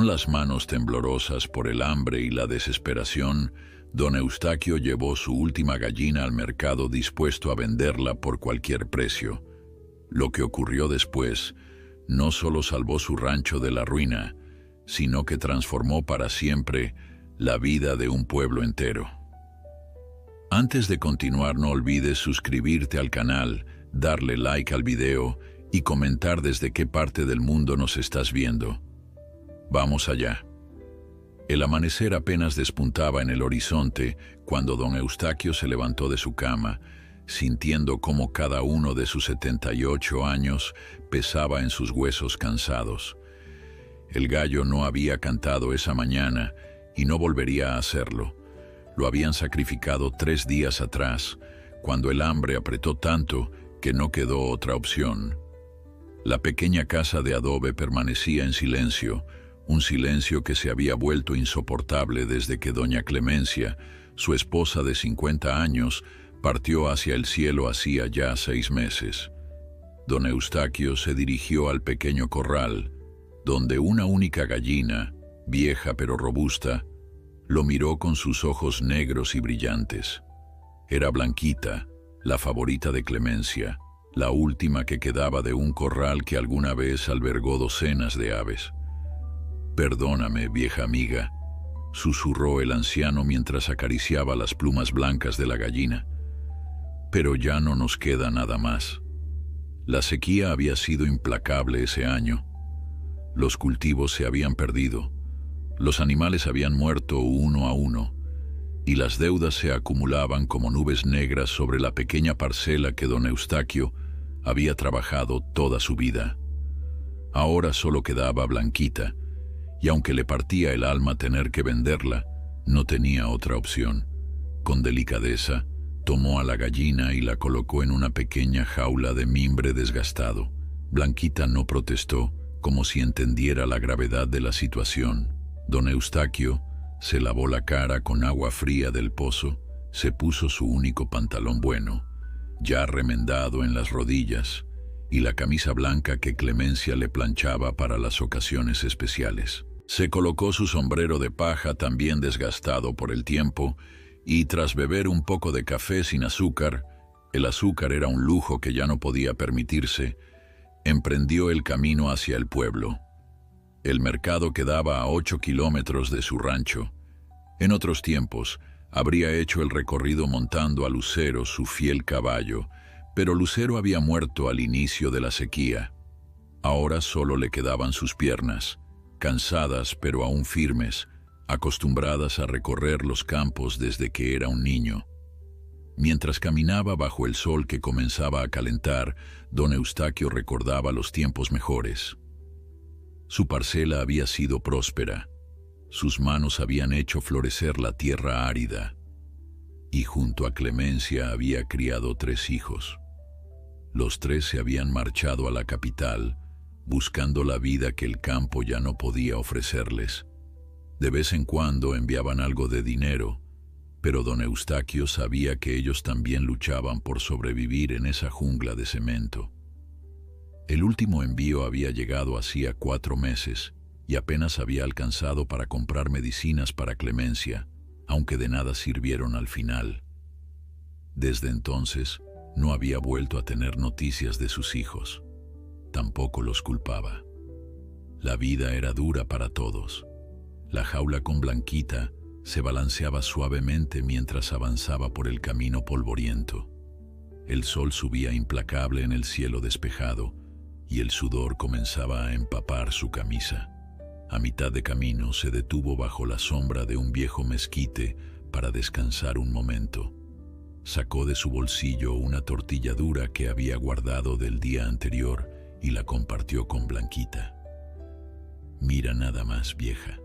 Con las manos temblorosas por el hambre y la desesperación, don Eustaquio llevó su última gallina al mercado dispuesto a venderla por cualquier precio. Lo que ocurrió después no solo salvó su rancho de la ruina, sino que transformó para siempre la vida de un pueblo entero. Antes de continuar, no olvides suscribirte al canal, darle like al video y comentar desde qué parte del mundo nos estás viendo. Vamos allá. El amanecer apenas despuntaba en el horizonte cuando don Eustaquio se levantó de su cama, sintiendo cómo cada uno de sus 78 años pesaba en sus huesos cansados. El gallo no había cantado esa mañana y no volvería a hacerlo. Lo habían sacrificado 3 días atrás, cuando el hambre apretó tanto que no quedó otra opción. La pequeña casa de adobe permanecía en silencio, un silencio que se había vuelto insoportable desde que doña Clemencia, su esposa de 50 años, partió hacia el cielo hacía ya 6 meses. Don Eustaquio se dirigió al pequeño corral, donde una única gallina, vieja pero robusta, lo miró con sus ojos negros y brillantes. Era Blanquita, la favorita de Clemencia, la última que quedaba de un corral que alguna vez albergó docenas de aves. «Perdóname, vieja amiga», susurró el anciano mientras acariciaba las plumas blancas de la gallina, «pero ya no nos queda nada más». La sequía había sido implacable ese año. Los cultivos se habían perdido, los animales habían muerto uno a uno, y las deudas se acumulaban como nubes negras sobre la pequeña parcela que don Eustaquio había trabajado toda su vida. Ahora solo quedaba Blanquita, y aunque le partía el alma tener que venderla, no tenía otra opción. Con delicadeza, tomó a la gallina y la colocó en una pequeña jaula de mimbre desgastado. Blanquita no protestó, como si entendiera la gravedad de la situación. Don Eustaquio se lavó la cara con agua fría del pozo, se puso su único pantalón bueno, ya remendado en las rodillas, y la camisa blanca que Clemencia le planchaba para las ocasiones especiales. Se colocó su sombrero de paja también desgastado por el tiempo, y tras beber un poco de café sin azúcar, el azúcar era un lujo que ya no podía permitirse, emprendió el camino hacia el pueblo. El mercado quedaba a 8 kilómetros de su rancho. En otros tiempos, habría hecho el recorrido montando a Lucero, su fiel caballo, pero Lucero había muerto al inicio de la sequía. Ahora solo le quedaban sus piernas, cansadas pero aún firmes, acostumbradas a recorrer los campos desde que era un niño. Mientras caminaba bajo el sol que comenzaba a calentar, don Eustaquio recordaba los tiempos mejores. Su parcela había sido próspera, sus manos habían hecho florecer la tierra árida, y junto a Clemencia había criado 3 hijos. Los 3 se habían marchado a la capital, buscando la vida que el campo ya no podía ofrecerles. De vez en cuando enviaban algo de dinero, pero don Eustaquio sabía que ellos también luchaban por sobrevivir en esa jungla de cemento. El último envío había llegado hacía 4 meses y apenas había alcanzado para comprar medicinas para Clemencia, aunque de nada sirvieron al final. Desde entonces, no había vuelto a tener noticias de sus hijos. Tampoco los culpaba. La vida era dura para todos. La jaula con Blanquita se balanceaba suavemente mientras avanzaba por el camino polvoriento. El sol subía implacable en el cielo despejado y el sudor comenzaba a empapar su camisa. A mitad de camino se detuvo bajo la sombra de un viejo mezquite para descansar un momento. Sacó de su bolsillo una tortilla dura que había guardado del día anterior y la compartió con Blanquita. «Mira nada más, vieja»,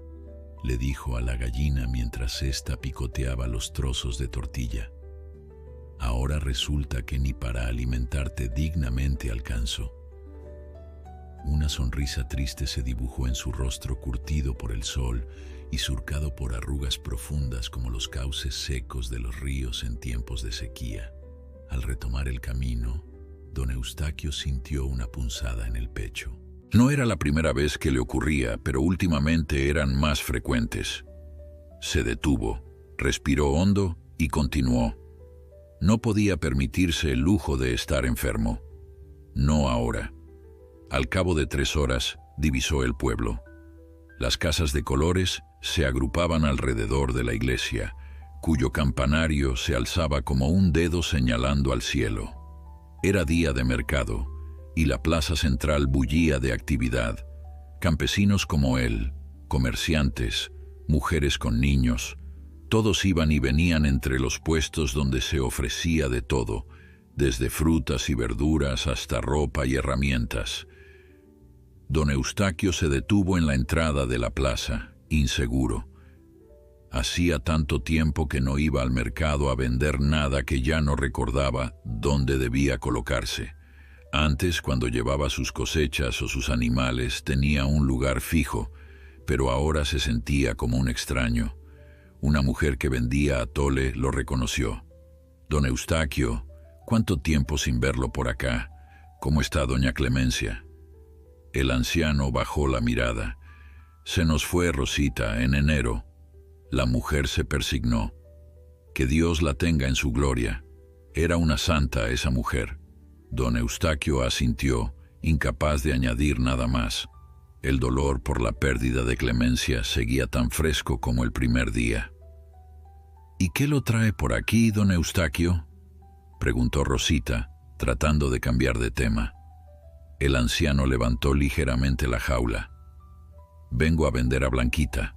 le dijo a la gallina mientras ésta picoteaba los trozos de tortilla. «Ahora resulta que ni para alimentarte dignamente alcanzo». Una sonrisa triste se dibujó en su rostro curtido por el sol y surcado por arrugas profundas como los cauces secos de los ríos en tiempos de sequía. Al retomar el camino, don Eustaquio sintió una punzada en el pecho. No era la primera vez que le ocurría, pero últimamente eran más frecuentes. Se detuvo, respiró hondo y continuó. No podía permitirse el lujo de estar enfermo. No ahora. Al cabo de 3 horas, divisó el pueblo. Las casas de colores se agrupaban alrededor de la iglesia, cuyo campanario se alzaba como un dedo señalando al cielo. Era día de mercado, y la plaza central bullía de actividad. Campesinos como él, comerciantes, mujeres con niños, todos iban y venían entre los puestos donde se ofrecía de todo, desde frutas y verduras hasta ropa y herramientas. Don Eustaquio se detuvo en la entrada de la plaza, inseguro. Hacía tanto tiempo que no iba al mercado a vender nada que ya no recordaba dónde debía colocarse. Antes, cuando llevaba sus cosechas o sus animales, tenía un lugar fijo, pero ahora se sentía como un extraño. Una mujer que vendía atole lo reconoció. «Don Eustaquio, ¿cuánto tiempo sin verlo por acá? ¿Cómo está doña Clemencia?» El anciano bajó la mirada. «Se nos fue Rosita en enero». La mujer se persignó. «Que Dios la tenga en su gloria». Era una santa esa mujer. Don Eustaquio asintió, incapaz de añadir nada más. El dolor por la pérdida de Clemencia seguía tan fresco como el primer día. «¿Y qué lo trae por aquí, don Eustaquio?», preguntó Rosita, tratando de cambiar de tema. El anciano levantó ligeramente la jaula. «Vengo a vender a Blanquita.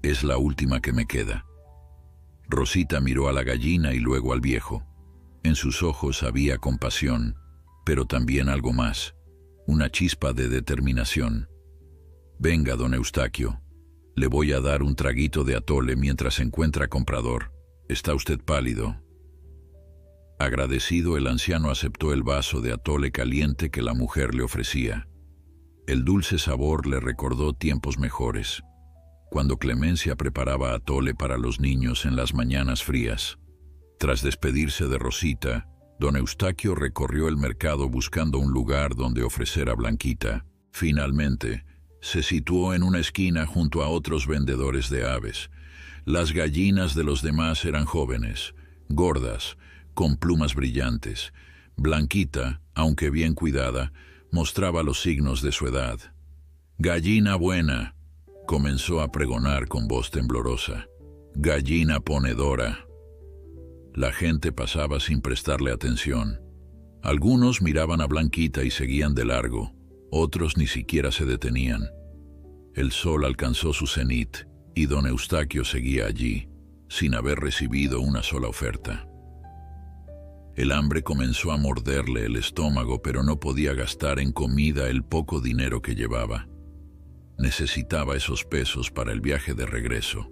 Es la última que me queda». Rosita miró a la gallina y luego al viejo. En sus ojos había compasión, pero también algo más, una chispa de determinación. «Venga, don Eustaquio, le voy a dar un traguito de atole mientras encuentra comprador. Está usted pálido». Agradecido, el anciano aceptó el vaso de atole caliente que la mujer le ofrecía. El dulce sabor le recordó tiempos mejores, cuando Clemencia preparaba atole para los niños en las mañanas frías. Tras despedirse de Rosita, don Eustaquio recorrió el mercado buscando un lugar donde ofrecer a Blanquita. Finalmente, se situó en una esquina junto a otros vendedores de aves. Las gallinas de los demás eran jóvenes, gordas, con plumas brillantes. Blanquita, aunque bien cuidada, mostraba los signos de su edad. «Gallina buena», comenzó a pregonar con voz temblorosa. «Gallina ponedora». La gente pasaba sin prestarle atención. Algunos miraban a Blanquita y seguían de largo, otros ni siquiera se detenían. El sol alcanzó su cenit y don Eustaquio seguía allí, sin haber recibido una sola oferta. El hambre comenzó a morderle el estómago, pero no podía gastar en comida el poco dinero que llevaba. Necesitaba esos pesos para el viaje de regreso,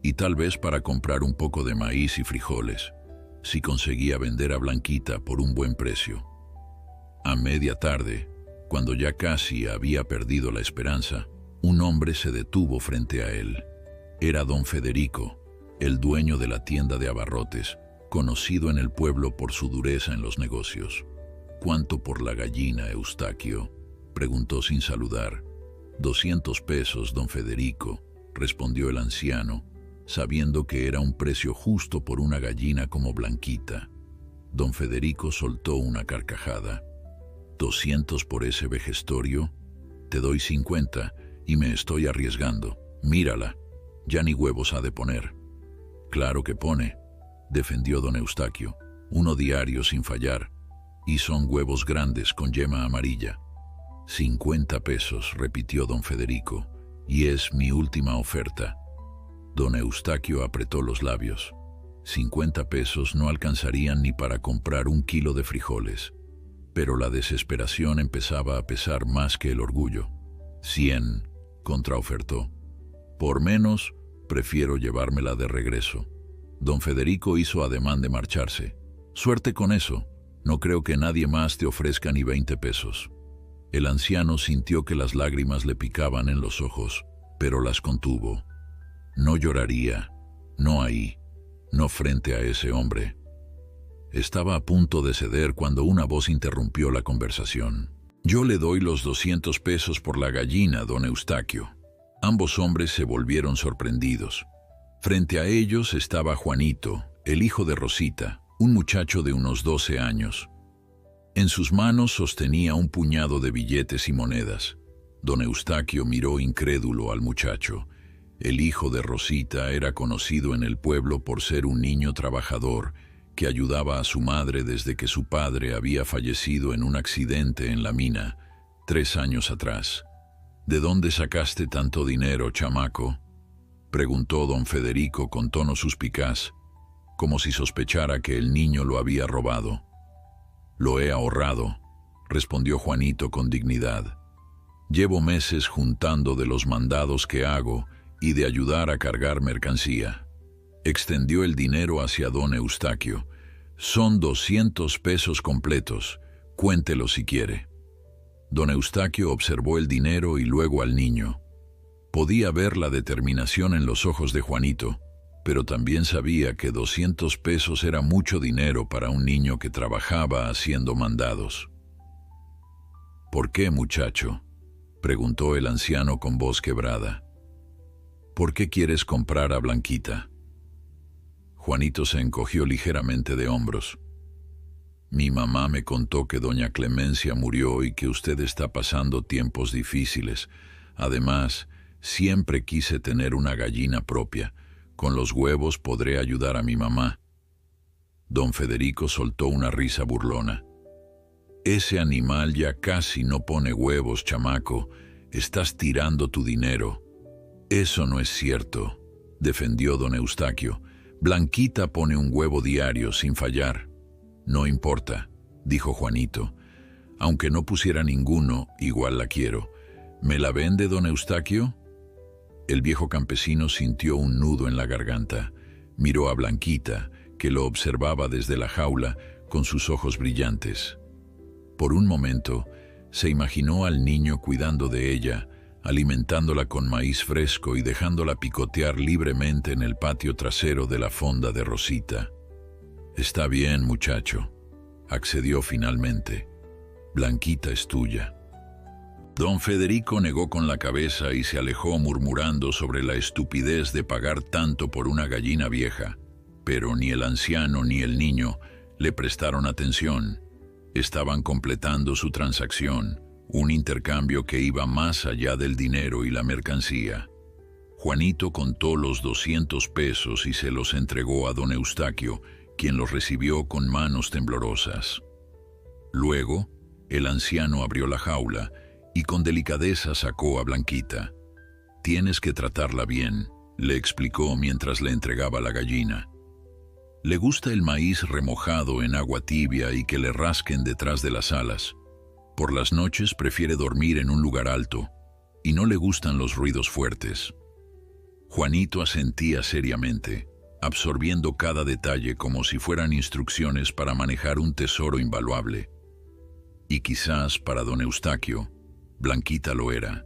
y tal vez para comprar un poco de maíz y frijoles, si conseguía vender a Blanquita por un buen precio. A media tarde, cuando ya casi había perdido la esperanza, un hombre se detuvo frente a él. Era don Federico, el dueño de la tienda de abarrotes, conocido en el pueblo por su dureza en los negocios. «¿Cuánto por la gallina, Eustaquio?», preguntó sin saludar. «200 pesos, don Federico», respondió el anciano, sabiendo que era un precio justo por una gallina como Blanquita. Don Federico soltó una carcajada. «¿200 por ese vejestorio? Te doy 50 y me estoy arriesgando. Mírala, ya ni huevos ha de poner». «Claro que pone», defendió don Eustaquio, «uno diario sin fallar, y son huevos grandes con yema amarilla». «50 pesos», repitió don Federico, «y es mi última oferta». Don Eustaquio apretó los labios. 50 pesos no alcanzarían ni para comprar 1 kilo de frijoles, pero la desesperación empezaba a pesar más que el orgullo. 100, contraofertó. «Por menos, prefiero llevármela de regreso». Don Federico hizo ademán de marcharse. «Suerte con eso, no creo que nadie más te ofrezca ni 20 pesos». El anciano sintió que las lágrimas le picaban en los ojos, pero las contuvo. No lloraría, no ahí, no frente a ese hombre. Estaba a punto de ceder cuando una voz interrumpió la conversación. Yo le doy los 200 pesos por la gallina, don Eustaquio. Ambos hombres se volvieron sorprendidos. Frente a ellos estaba Juanito, el hijo de Rosita, un muchacho de unos 12 años. En sus manos sostenía un puñado de billetes y monedas. Don Eustaquio miró incrédulo al muchacho. El hijo de Rosita era conocido en el pueblo por ser un niño trabajador que ayudaba a su madre desde que su padre había fallecido en un accidente en la mina 3 años atrás. ¿De dónde sacaste tanto dinero, chamaco?, preguntó don Federico con tono suspicaz, como si sospechara que el niño lo había robado. Lo he ahorrado, respondió Juanito con dignidad. Llevo meses juntando de los mandados que hago y de ayudar a cargar mercancía. Extendió el dinero hacia don Eustaquio. Son 200 pesos completos, cuéntelo si quiere. Don Eustaquio observó el dinero y luego al niño. Podía ver la determinación en los ojos de Juanito, pero también sabía que 200 pesos era mucho dinero para un niño que trabajaba haciendo mandados. ¿Por qué, muchacho?, preguntó el anciano con voz quebrada. ¿Por qué quieres comprar a Blanquita? Juanito se encogió ligeramente de hombros. Mi mamá me contó que doña Clemencia murió y que usted está pasando tiempos difíciles. Además, siempre quise tener una gallina propia. Con los huevos podré ayudar a mi mamá. Don Federico soltó una risa burlona. Ese animal ya casi no pone huevos, chamaco. Estás tirando tu dinero. Eso no es cierto, defendió don Eustaquio. Blanquita pone un huevo diario sin fallar. No importa, dijo Juanito. Aunque no pusiera ninguno, igual la quiero. ¿Me la vende, don Eustaquio? El viejo campesino sintió un nudo en la garganta. Miró a Blanquita, que lo observaba desde la jaula con sus ojos brillantes. Por un momento, se imaginó al niño cuidando de ella, alimentándola con maíz fresco y dejándola picotear libremente en el patio trasero de la fonda de Rosita. Está bien, muchacho, accedió finalmente. Blanquita es tuya. Don Federico negó con la cabeza y se alejó murmurando sobre la estupidez de pagar tanto por una gallina vieja, pero ni el anciano ni el niño le prestaron atención. Estaban completando su transacción, un intercambio que iba más allá del dinero y la mercancía. Juanito contó los 200 pesos y se los entregó a don Eustaquio, quien los recibió con manos temblorosas. Luego, el anciano abrió la jaula y con delicadeza sacó a Blanquita. «Tienes que tratarla bien», le explicó mientras le entregaba la gallina. «Le gusta el maíz remojado en agua tibia y que le rasquen detrás de las alas. Por las noches prefiere dormir en un lugar alto y no le gustan los ruidos fuertes». Juanito asentía seriamente, absorbiendo cada detalle como si fueran instrucciones para manejar un tesoro invaluable. Y quizás para don Eustaquio, Blanquita lo era.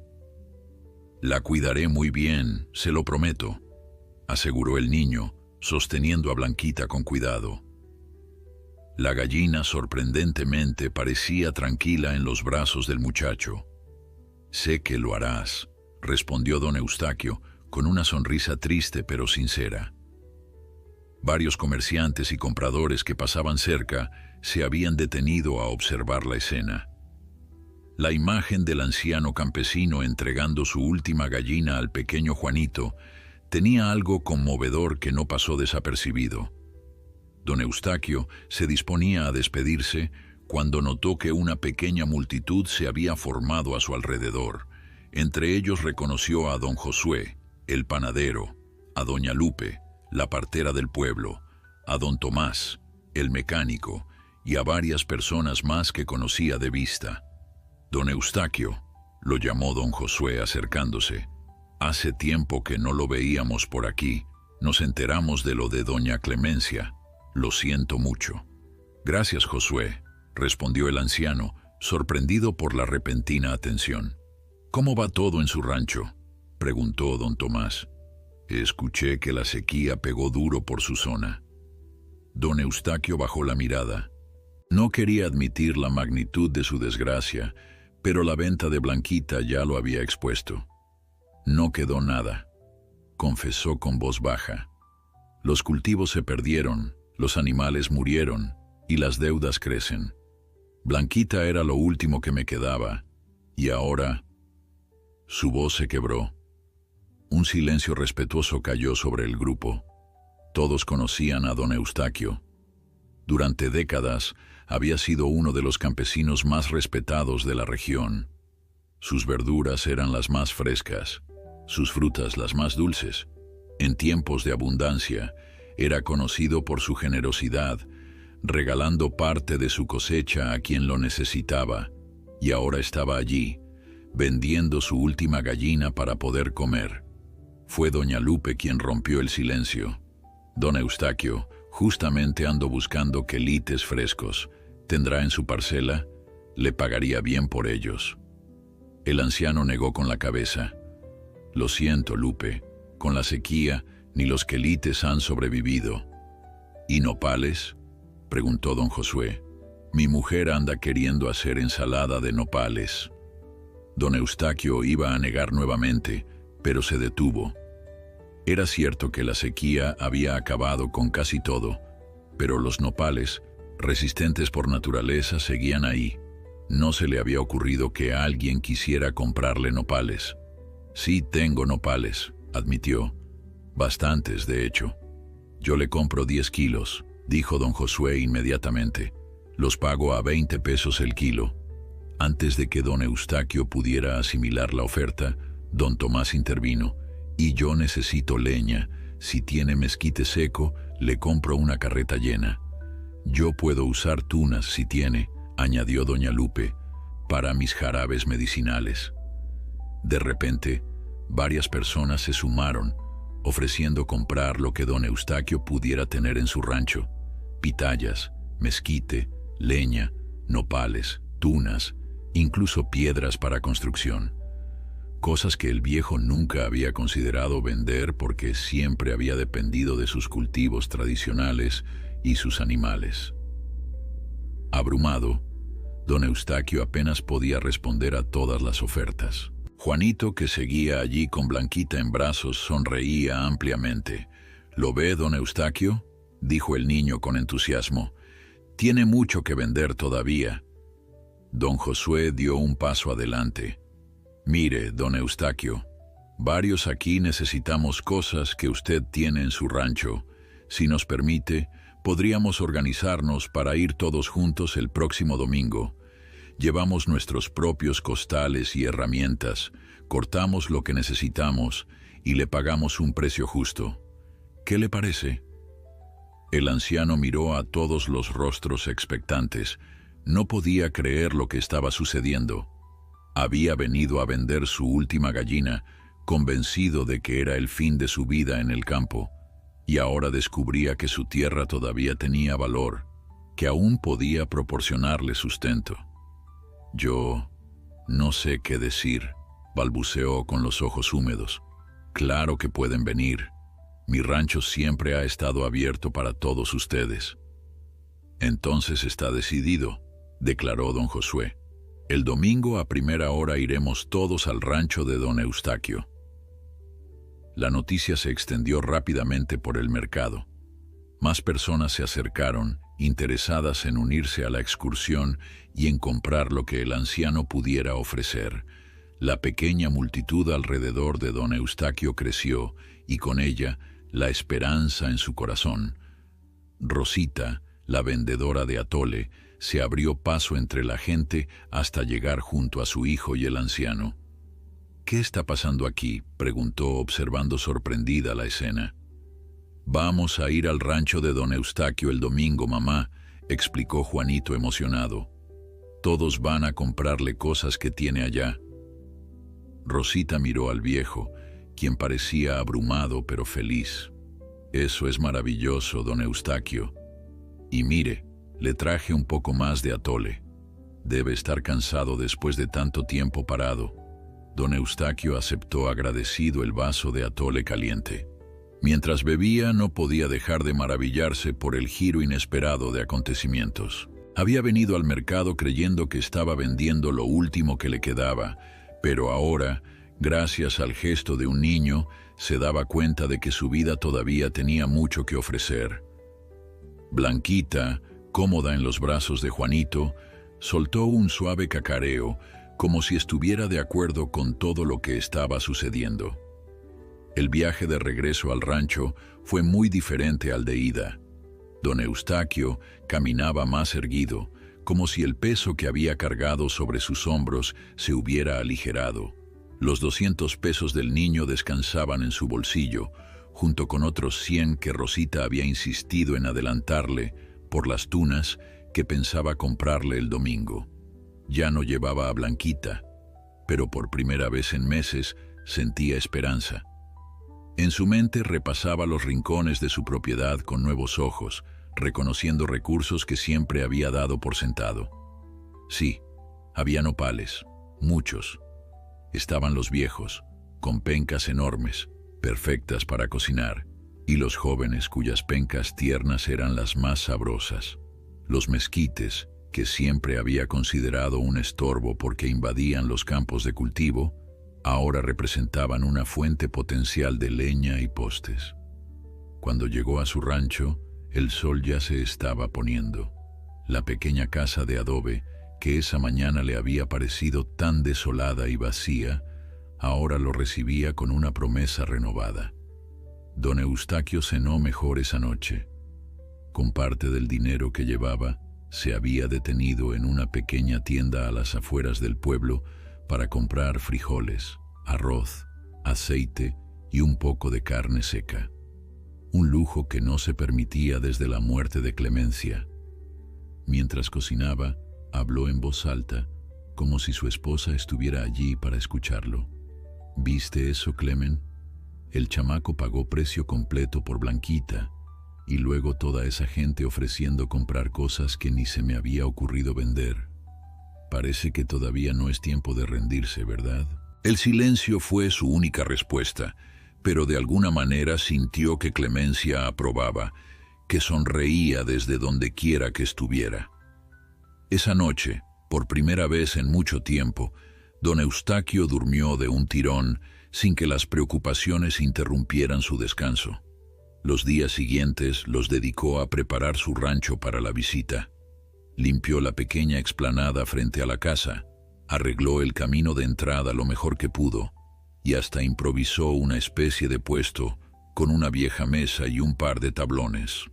«La cuidaré muy bien, se lo prometo», aseguró el niño, sosteniendo a Blanquita con cuidado. La gallina sorprendentemente parecía tranquila en los brazos del muchacho. «Sé que lo harás», respondió don Eustaquio, con una sonrisa triste pero sincera. Varios comerciantes y compradores que pasaban cerca se habían detenido a observar la escena. La imagen del anciano campesino entregando su última gallina al pequeño Juanito tenía algo conmovedor que no pasó desapercibido. Don Eustaquio se disponía a despedirse cuando notó que una pequeña multitud se había formado a su alrededor. Entre ellos reconoció a don Josué, el panadero, a doña Lupe, la partera del pueblo, a don Tomás, el mecánico, y a varias personas más que conocía de vista. «Don Eustaquio», lo llamó don Josué acercándose. «Hace tiempo que no lo veíamos por aquí. Nos enteramos de lo de doña Clemencia. Lo siento mucho». «Gracias, Josué», respondió el anciano, sorprendido por la repentina atención. «¿Cómo va todo en su rancho?», preguntó don Tomás. «Escuché que la sequía pegó duro por su zona». Don Eustaquio bajó la mirada. No quería admitir la magnitud de su desgracia, Pero la venta de Blanquita ya lo había expuesto. No quedó nada, confesó con voz baja. Los cultivos se perdieron, los animales murieron y las deudas crecen. Blanquita era lo último que me quedaba, y ahora... Su voz se quebró. Un silencio respetuoso cayó sobre el grupo. Todos conocían a don Eustaquio. Durante décadas había sido uno de los campesinos más respetados de la región. Sus verduras eran las más frescas, sus frutas las más dulces. En tiempos de abundancia, era conocido por su generosidad, regalando parte de su cosecha a quien lo necesitaba, y ahora estaba allí, vendiendo su última gallina para poder comer. Fue doña Lupe quien rompió el silencio. Don Eustaquio, justamente ando buscando quelites frescos. ¿Tendrá en su parcela? Le pagaría bien por ellos. El anciano negó con la cabeza. Lo siento, Lupe, con la sequía ni los quelites han sobrevivido. ¿Y nopales?, preguntó don Josué. Mi mujer anda queriendo hacer ensalada de nopales. Don Eustaquio iba a negar nuevamente, pero se detuvo. Era cierto que la sequía había acabado con casi todo, pero los nopales, resistentes por naturaleza, seguían ahí. No se le había ocurrido que alguien quisiera comprarle nopales. Sí, tengo nopales, admitió. Bastantes, de hecho. Yo le compro 10 kilos, dijo don Josué inmediatamente. Los pago a 20 pesos el kilo. Antes de que don Eustaquio pudiera asimilar la oferta, don Tomás intervino. Y yo necesito leña. Si tiene mezquite seco, le compro una carreta llena. Yo puedo usar tunas si tiene, añadió doña Lupe, para mis jarabes medicinales. De repente, varias personas se sumaron, ofreciendo comprar lo que don Eustaquio pudiera tener en su rancho: pitayas, mezquite, leña, nopales, tunas, incluso piedras para construcción. Cosas que el viejo nunca había considerado vender porque siempre había dependido de sus cultivos tradicionales y sus animales. Abrumado, don Eustaquio apenas podía responder a todas las ofertas. Juanito, que seguía allí con Blanquita en brazos, sonreía ampliamente. ¿Lo ve, don Eustaquio?, dijo el niño con entusiasmo. Tiene mucho que vender todavía. Don Josué dio un paso adelante. Mire, don Eustaquio, varios aquí necesitamos cosas que usted tiene en su rancho. Si nos permite, podríamos organizarnos para ir todos juntos el próximo domingo. Llevamos nuestros propios costales y herramientas, cortamos lo que necesitamos y le pagamos un precio justo. ¿Qué le parece? El anciano miró a todos los rostros expectantes. No podía creer lo que estaba sucediendo. Había venido a vender su última gallina, convencido de que era el fin de su vida en el campo, y ahora descubría que su tierra todavía tenía valor, que aún podía proporcionarle sustento. Yo no sé qué decir, balbuceó con los ojos húmedos. Claro que pueden venir. Mi rancho siempre ha estado abierto para todos ustedes. Entonces está decidido, declaró don Josué. El domingo a primera hora iremos todos al rancho de don Eustaquio. La noticia se extendió rápidamente por el mercado. Más personas se acercaron, interesadas en unirse a la excursión y en comprar lo que el anciano pudiera ofrecer. La pequeña multitud alrededor de don Eustaquio creció, y con ella la esperanza en su corazón. Rosita, la vendedora de atole, se abrió paso entre la gente hasta llegar junto a su hijo y el anciano. ¿Qué está pasando aquí?, preguntó observando sorprendida la escena. Vamos a ir al rancho de don Eustaquio el domingo, mamá, explicó Juanito emocionado. Todos van a comprarle cosas que tiene allá. Rosita miró al viejo, quien parecía abrumado pero feliz. Eso es maravilloso, don Eustaquio. Y mire, le traje un poco más de atole. Debe estar cansado después de tanto tiempo parado. Don Eustaquio aceptó agradecido el vaso de atole caliente. Mientras bebía, no podía dejar de maravillarse por el giro inesperado de acontecimientos. Había venido al mercado creyendo que estaba vendiendo lo último que le quedaba, pero ahora, gracias al gesto de un niño, se daba cuenta de que su vida todavía tenía mucho que ofrecer. Blanquita, cómoda en los brazos de Juanito, soltó un suave cacareo, como si estuviera de acuerdo con todo lo que estaba sucediendo. El viaje de regreso al rancho fue muy diferente al de ida. Don Eustaquio caminaba más erguido, como si el peso que había cargado sobre sus hombros se hubiera aligerado. Los 200 pesos del niño descansaban en su bolsillo, junto con otros 100 que Rosita había insistido en adelantarle por las tunas que pensaba comprarle el domingo. Ya no llevaba a Blanquita, pero por primera vez en meses sentía esperanza. En su mente repasaba los rincones de su propiedad con nuevos ojos, reconociendo recursos que siempre había dado por sentado. Sí, había nopales, muchos. Estaban los viejos, con pencas enormes, perfectas para cocinar, y los jóvenes cuyas pencas tiernas eran las más sabrosas. Los mezquites, que siempre había considerado un estorbo porque invadían los campos de cultivo, ahora representaban una fuente potencial de leña y postes. Cuando llegó a su rancho, el sol ya se estaba poniendo. La pequeña casa de adobe, que esa mañana le había parecido tan desolada y vacía, ahora lo recibía con una promesa renovada. Don Eustaquio cenó mejor esa noche. Con parte del dinero que llevaba, se había detenido en una pequeña tienda a las afueras del pueblo para comprar frijoles, arroz, aceite y un poco de carne seca. Un lujo que no se permitía desde la muerte de Clemencia. Mientras cocinaba, habló en voz alta, como si su esposa estuviera allí para escucharlo. ¿Viste eso, Clemen? El chamaco pagó precio completo por Blanquita, y luego toda esa gente ofreciendo comprar cosas que ni se me había ocurrido vender. Parece que todavía no es tiempo de rendirse, ¿verdad? El silencio fue su única respuesta, pero de alguna manera sintió que Clemencia aprobaba, que sonreía desde donde quiera que estuviera. Esa noche, por primera vez en mucho tiempo, don Eustaquio durmió de un tirón sin que las preocupaciones interrumpieran su descanso. Los días siguientes los dedicó a preparar su rancho para la visita. Limpió la pequeña explanada frente a la casa, arregló el camino de entrada lo mejor que pudo y hasta improvisó una especie de puesto con una vieja mesa y un par de tablones.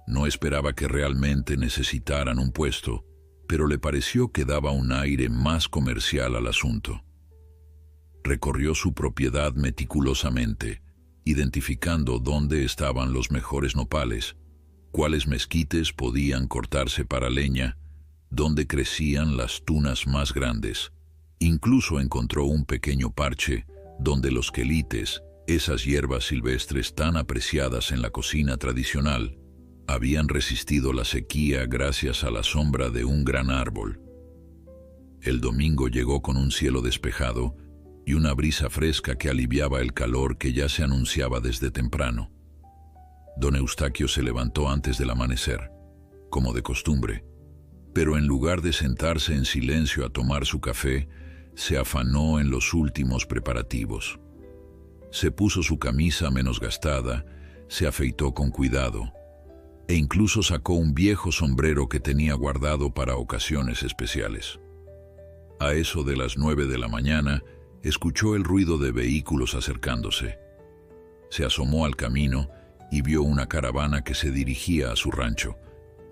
No esperaba que realmente necesitaran un puesto, pero le pareció que daba un aire más comercial al asunto. Recorrió su propiedad meticulosamente, identificando dónde estaban los mejores nopales, cuáles mezquites podían cortarse para leña, dónde crecían las tunas más grandes. Incluso encontró un pequeño parche donde los quelites, esas hierbas silvestres tan apreciadas en la cocina tradicional, habían resistido la sequía gracias a la sombra de un gran árbol. El domingo llegó con un cielo despejado y una brisa fresca que aliviaba el calor que ya se anunciaba desde temprano. Don Eustaquio se levantó antes del amanecer, como de costumbre, pero en lugar de sentarse en silencio a tomar su café, se afanó en los últimos preparativos. Se puso su camisa menos gastada, se afeitó con cuidado, e incluso sacó un viejo sombrero que tenía guardado para ocasiones especiales. A eso de las 9 de la mañana, escuchó el ruido de vehículos acercándose. Se asomó al camino y vio una caravana que se dirigía a su rancho,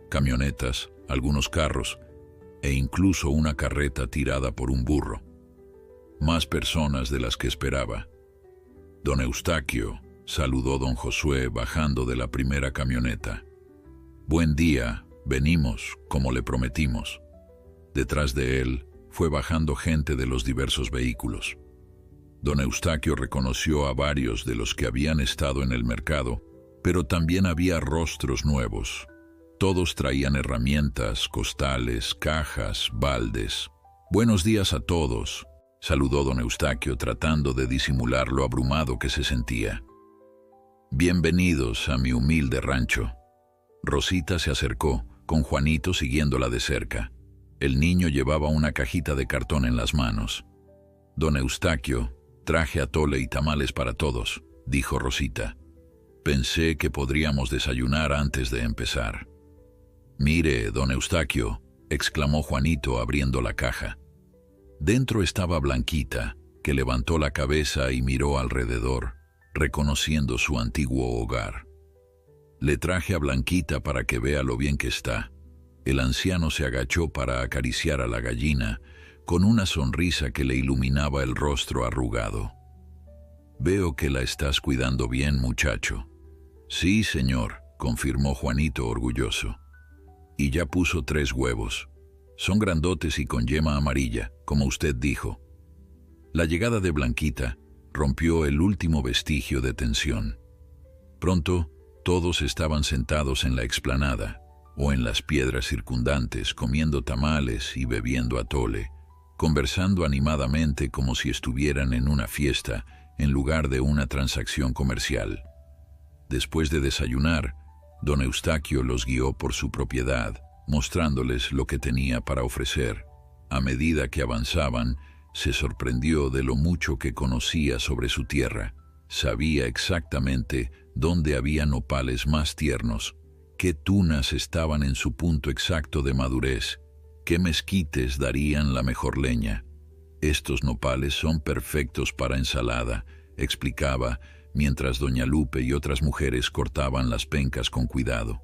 camionetas, algunos carros e incluso una carreta tirada por un burro. Más personas de las que esperaba. Don Eustaquio, saludó don Josué bajando de la primera camioneta. Buen día, venimos, como le prometimos. Detrás de él fue bajando gente de los diversos vehículos. Don Eustaquio reconoció a varios de los que habían estado en el mercado, pero también había rostros nuevos. Todos traían herramientas, costales, cajas, baldes. Buenos días a todos, saludó don Eustaquio tratando de disimular lo abrumado que se sentía. Bienvenidos a mi humilde rancho. Rosita se acercó, con Juanito siguiéndola de cerca. El niño llevaba una cajita de cartón en las manos. «Don Eustaquio, traje atole y tamales para todos», dijo Rosita. «Pensé que podríamos desayunar antes de empezar». «Mire, don Eustaquio», exclamó Juanito abriendo la caja. Dentro estaba Blanquita, que levantó la cabeza y miró alrededor, reconociendo su antiguo hogar. «Le traje a Blanquita para que vea lo bien que está». El anciano se agachó para acariciar a la gallina, con una sonrisa que le iluminaba el rostro arrugado. «Veo que la estás cuidando bien, muchacho». «Sí, señor», confirmó Juanito orgulloso. «Y ya puso 3 huevos. Son grandotes y con yema amarilla, como usted dijo». La llegada de Blanquita rompió el último vestigio de tensión. Pronto, todos estaban sentados en la explanada o en las piedras circundantes, comiendo tamales y bebiendo atole, conversando animadamente como si estuvieran en una fiesta en lugar de una transacción comercial. Después de desayunar, don Eustaquio los guió por su propiedad, mostrándoles lo que tenía para ofrecer. A medida que avanzaban, se sorprendió de lo mucho que conocía sobre su tierra. Sabía exactamente dónde había nopales más tiernos, qué tunas estaban en su punto exacto de madurez, qué mezquites darían la mejor leña. «Estos nopales son perfectos para ensalada», explicaba, mientras doña Lupe y otras mujeres cortaban las pencas con cuidado.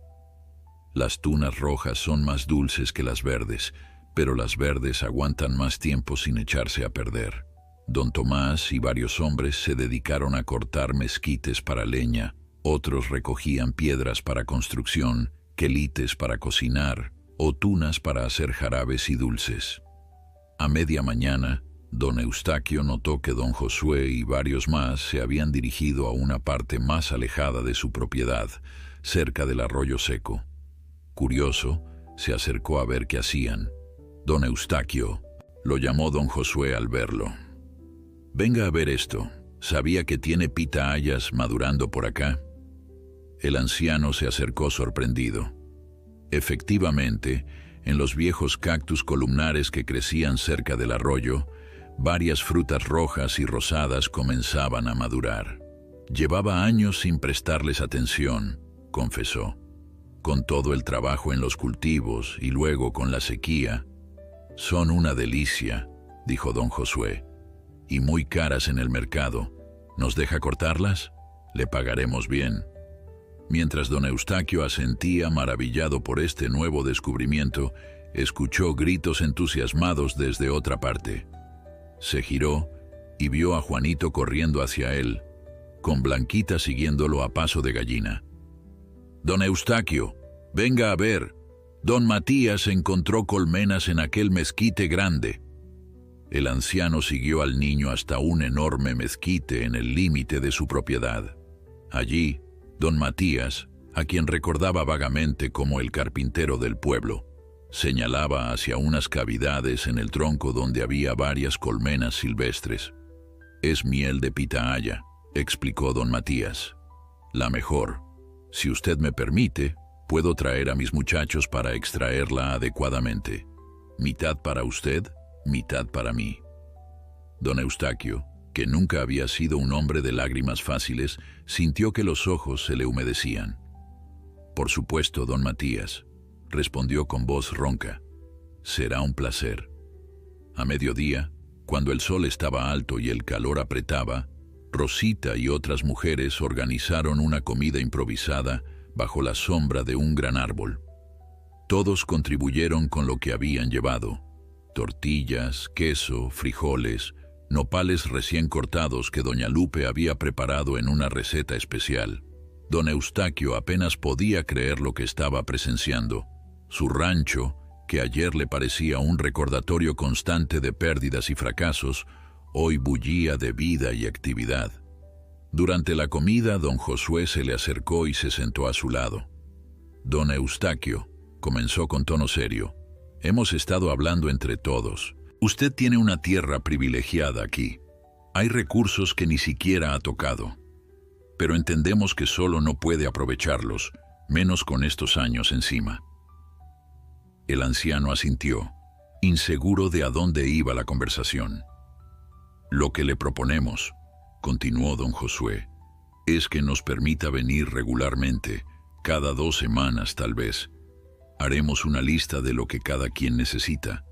«Las tunas rojas son más dulces que las verdes, pero las verdes aguantan más tiempo sin echarse a perder». Don Tomás y varios hombres se dedicaron a cortar mezquites para leña, otros recogían piedras para construcción, quelites para cocinar o tunas para hacer jarabes y dulces. A media mañana, don Eustaquio notó que don Josué y varios más se habían dirigido a una parte más alejada de su propiedad, cerca del arroyo seco. Curioso, se acercó a ver qué hacían. «Don Eustaquio», lo llamó don Josué al verlo. «Venga a ver esto. ¿Sabía que tiene pitahayas madurando por acá?» El anciano se acercó sorprendido. Efectivamente, en los viejos cactus columnares que crecían cerca del arroyo, varias frutas rojas y rosadas comenzaban a madurar. «Llevaba años sin prestarles atención», confesó. «Con todo el trabajo en los cultivos y luego con la sequía». «Son una delicia», dijo don Josué, «y muy caras en el mercado. ¿Nos deja cortarlas? Le pagaremos bien». Mientras don Eustaquio asentía maravillado por este nuevo descubrimiento, escuchó gritos entusiasmados desde otra parte. Se giró y vio a Juanito corriendo hacia él, con Blanquita siguiéndolo a paso de gallina. «Don Eustaquio, venga a ver. Don Matías encontró colmenas en aquel mezquite grande». El anciano siguió al niño hasta un enorme mezquite en el límite de su propiedad. Allí, don Matías, a quien recordaba vagamente como el carpintero del pueblo, señalaba hacia unas cavidades en el tronco donde había varias colmenas silvestres. «Es miel de pitahaya», explicó don Matías. «La mejor. Si usted me permite, puedo traer a mis muchachos para extraerla adecuadamente. Mitad para usted, mitad para mí». Don Eustaquio, que nunca había sido un hombre de lágrimas fáciles, sintió que los ojos se le humedecían. «Por supuesto, don Matías», respondió con voz ronca. «Será un placer». A mediodía, cuando el sol estaba alto y el calor apretaba, Rosita y otras mujeres organizaron una comida improvisada bajo la sombra de un gran árbol. Todos contribuyeron con lo que habían llevado: tortillas, queso, frijoles, nopales recién cortados que doña Lupe había preparado en una receta especial. Don Eustaquio apenas podía creer lo que estaba presenciando. Su rancho, que ayer le parecía un recordatorio constante de pérdidas y fracasos, hoy bullía de vida y actividad. Durante la comida, don Josué se le acercó y se sentó a su lado. «Don Eustaquio», comenzó con tono serio, «hemos estado hablando entre todos. Usted tiene una tierra privilegiada aquí. Hay recursos que ni siquiera ha tocado. Pero entendemos que solo no puede aprovecharlos, menos con estos años encima. El anciano asintió, inseguro de a dónde iba la conversación. Lo que le proponemos, continuó don Josué, es que nos permita venir regularmente, cada 2 semanas tal vez. Haremos una lista de lo que cada quien necesita.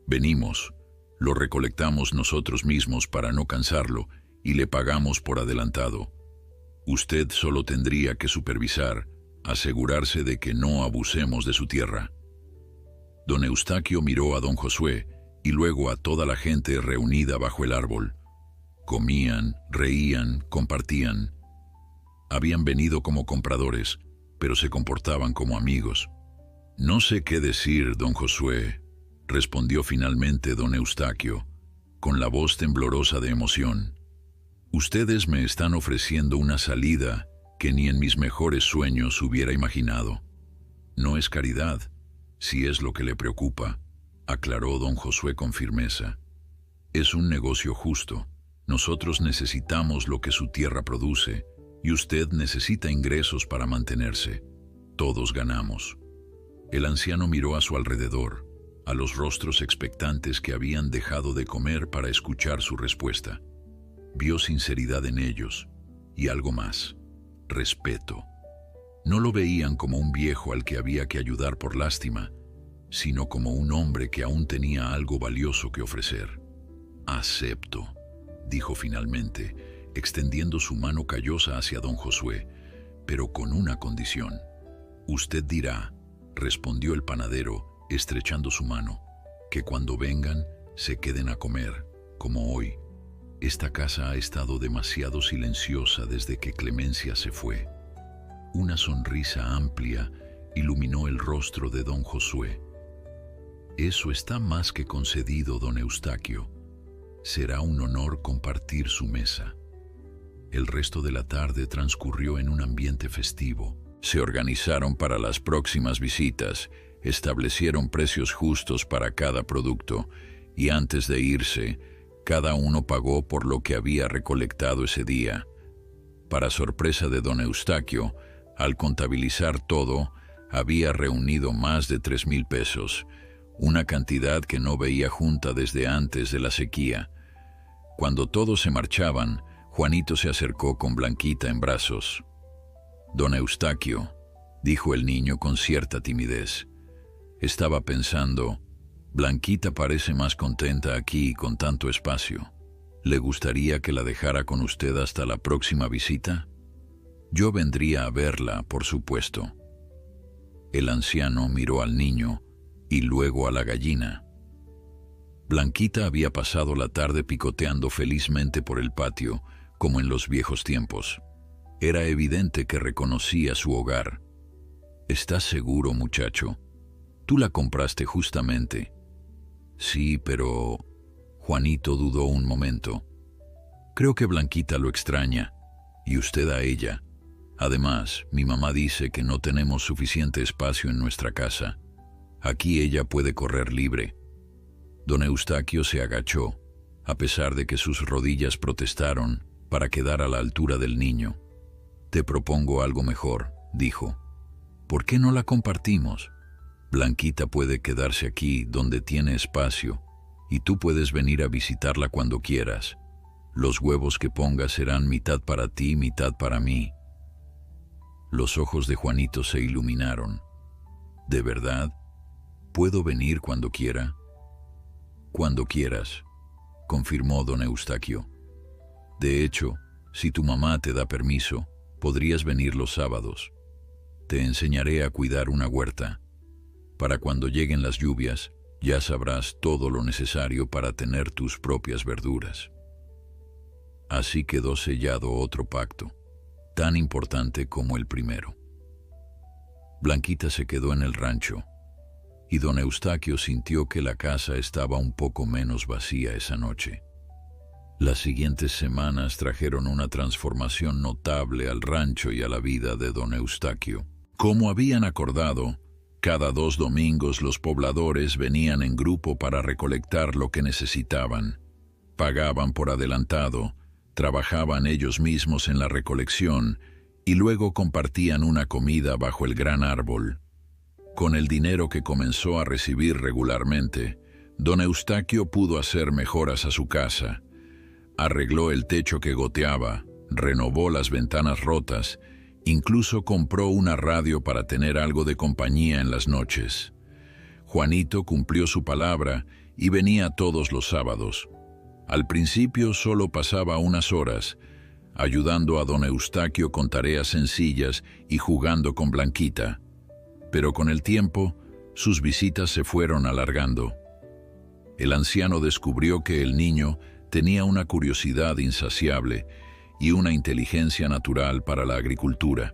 Venimos, lo recolectamos nosotros mismos para no cansarlo y le pagamos por adelantado. Usted solo tendría que supervisar, asegurarse de que no abusemos de su tierra. Don Eustaquio miró a don Josué y luego a toda la gente reunida bajo el árbol. Comían, reían, compartían. Habían venido como compradores, pero se comportaban como amigos. No sé qué decir, don Josué, respondió finalmente don Eustaquio, con la voz temblorosa de emoción. Ustedes me están ofreciendo una salida que ni en mis mejores sueños hubiera imaginado. No es caridad, si es lo que le preocupa, aclaró don Josué con firmeza. Es un negocio justo. Nosotros necesitamos lo que su tierra produce y usted necesita ingresos para mantenerse. Todos ganamos. El anciano miró a su alrededor, a los rostros expectantes que habían dejado de comer para escuchar su respuesta. Vio sinceridad en ellos y algo más, respeto. No lo veían como un viejo al que había que ayudar por lástima, sino como un hombre que aún tenía algo valioso que ofrecer. Acepto, dijo finalmente, extendiendo su mano callosa hacia don Josué, pero con una condición. Usted dirá, respondió el panadero, estrechando su mano, que cuando vengan se queden a comer, como hoy. Esta casa ha estado demasiado silenciosa desde que Clemencia se fue. Una sonrisa amplia iluminó el rostro de don Josué. Eso está más que concedido, don Eustaquio. Será un honor compartir su mesa. El resto de la tarde transcurrió en un ambiente festivo. Se organizaron para las próximas visitas, establecieron precios justos para cada producto y antes de irse, cada uno pagó por lo que había recolectado ese día. Para sorpresa de don Eustaquio, al contabilizar todo, había reunido más de 3,000 pesos, una cantidad que no veía junta desde antes de la sequía. Cuando todos se marchaban, Juanito se acercó con Blanquita en brazos. Don Eustaquio, dijo el niño con cierta timidez. Estaba pensando, Blanquita parece más contenta aquí con tanto espacio. ¿Le gustaría que la dejara con usted hasta la próxima visita? Yo vendría a verla, por supuesto. El anciano miró al niño y luego a la gallina. Blanquita había pasado la tarde picoteando felizmente por el patio, como en los viejos tiempos. Era evidente que reconocía su hogar. ¿Estás seguro, muchacho? Tú la compraste justamente. Sí, pero... Juanito dudó un momento. Creo que Blanquita lo extraña, y usted a ella. Además, mi mamá dice que no tenemos suficiente espacio en nuestra casa. Aquí ella puede correr libre. Don Eustaquio se agachó, a pesar de que sus rodillas protestaron, para quedar a la altura del niño. Te propongo algo mejor, dijo. ¿Por qué no la compartimos? Blanquita puede quedarse aquí donde tiene espacio, y tú puedes venir a visitarla cuando quieras. Los huevos que pongas serán mitad para ti, mitad para mí. Los ojos de Juanito se iluminaron. ¿De verdad? ¿Puedo venir cuando quiera? Cuando quieras, confirmó don Eustaquio. De hecho, si tu mamá te da permiso, podrías venir los sábados. Te enseñaré a cuidar una huerta. Para cuando lleguen las lluvias, ya sabrás todo lo necesario para tener tus propias verduras. Así quedó sellado otro pacto, tan importante como el primero. Blanquita se quedó en el rancho, y don Eustaquio sintió que la casa estaba un poco menos vacía esa noche. Las siguientes semanas trajeron una transformación notable al rancho y a la vida de don Eustaquio. Como habían acordado, cada 2 domingos los pobladores venían en grupo para recolectar lo que necesitaban. Pagaban por adelantado, trabajaban ellos mismos en la recolección y luego compartían una comida bajo el gran árbol. Con el dinero que comenzó a recibir regularmente, don Eustaquio pudo hacer mejoras a su casa. Arregló el techo que goteaba, renovó las ventanas rotas, incluso compró una radio para tener algo de compañía en las noches. Juanito cumplió su palabra y venía todos los sábados. Al principio solo pasaba unas horas, ayudando a don Eustaquio con tareas sencillas y jugando con Blanquita. Pero con el tiempo, sus visitas se fueron alargando. El anciano descubrió que el niño tenía una curiosidad insaciable y una inteligencia natural para la agricultura.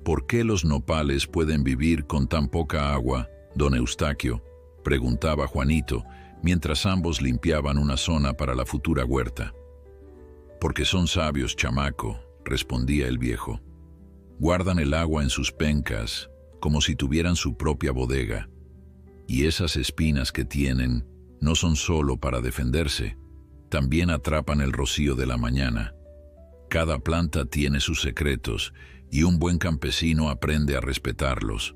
¿Por qué los nopales pueden vivir con tan poca agua, don Eustaquio?, preguntaba Juanito, mientras ambos limpiaban una zona para la futura huerta. «Porque son sabios, chamaco», respondía el viejo. «Guardan el agua en sus pencas, como si tuvieran su propia bodega. Y esas espinas que tienen no son solo para defenderse, también atrapan el rocío de la mañana. Cada planta tiene sus secretos y un buen campesino aprende a respetarlos».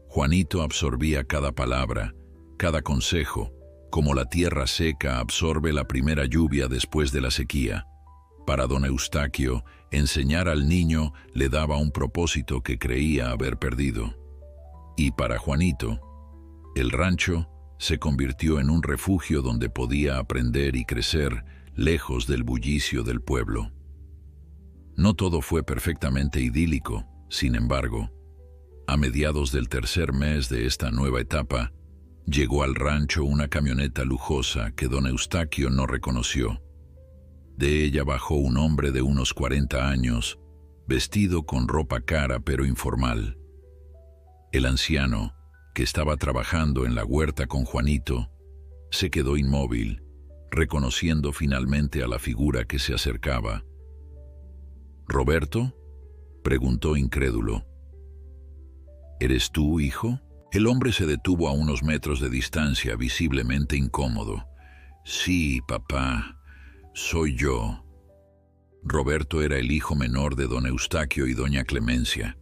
Juanito absorbía cada palabra, cada consejo, como la tierra seca absorbe la primera lluvia después de la sequía. Para don Eustaquio, enseñar al niño le daba un propósito que creía haber perdido. Y para Juanito, el rancho se convirtió en un refugio donde podía aprender y crecer lejos del bullicio del pueblo. No todo fue perfectamente idílico, sin embargo. A mediados del tercer mes de esta nueva etapa, llegó al rancho una camioneta lujosa que don Eustaquio no reconoció. De ella bajó un hombre de unos 40 años, vestido con ropa cara pero informal. El anciano, que estaba trabajando en la huerta con Juanito, se quedó inmóvil, reconociendo finalmente a la figura que se acercaba. «¿Roberto?», preguntó incrédulo. «¿Eres tú, hijo?». El hombre se detuvo a unos metros de distancia, visiblemente incómodo. «Sí, papá, soy yo». Roberto era el hijo menor de don Eustaquio y doña Clemencia.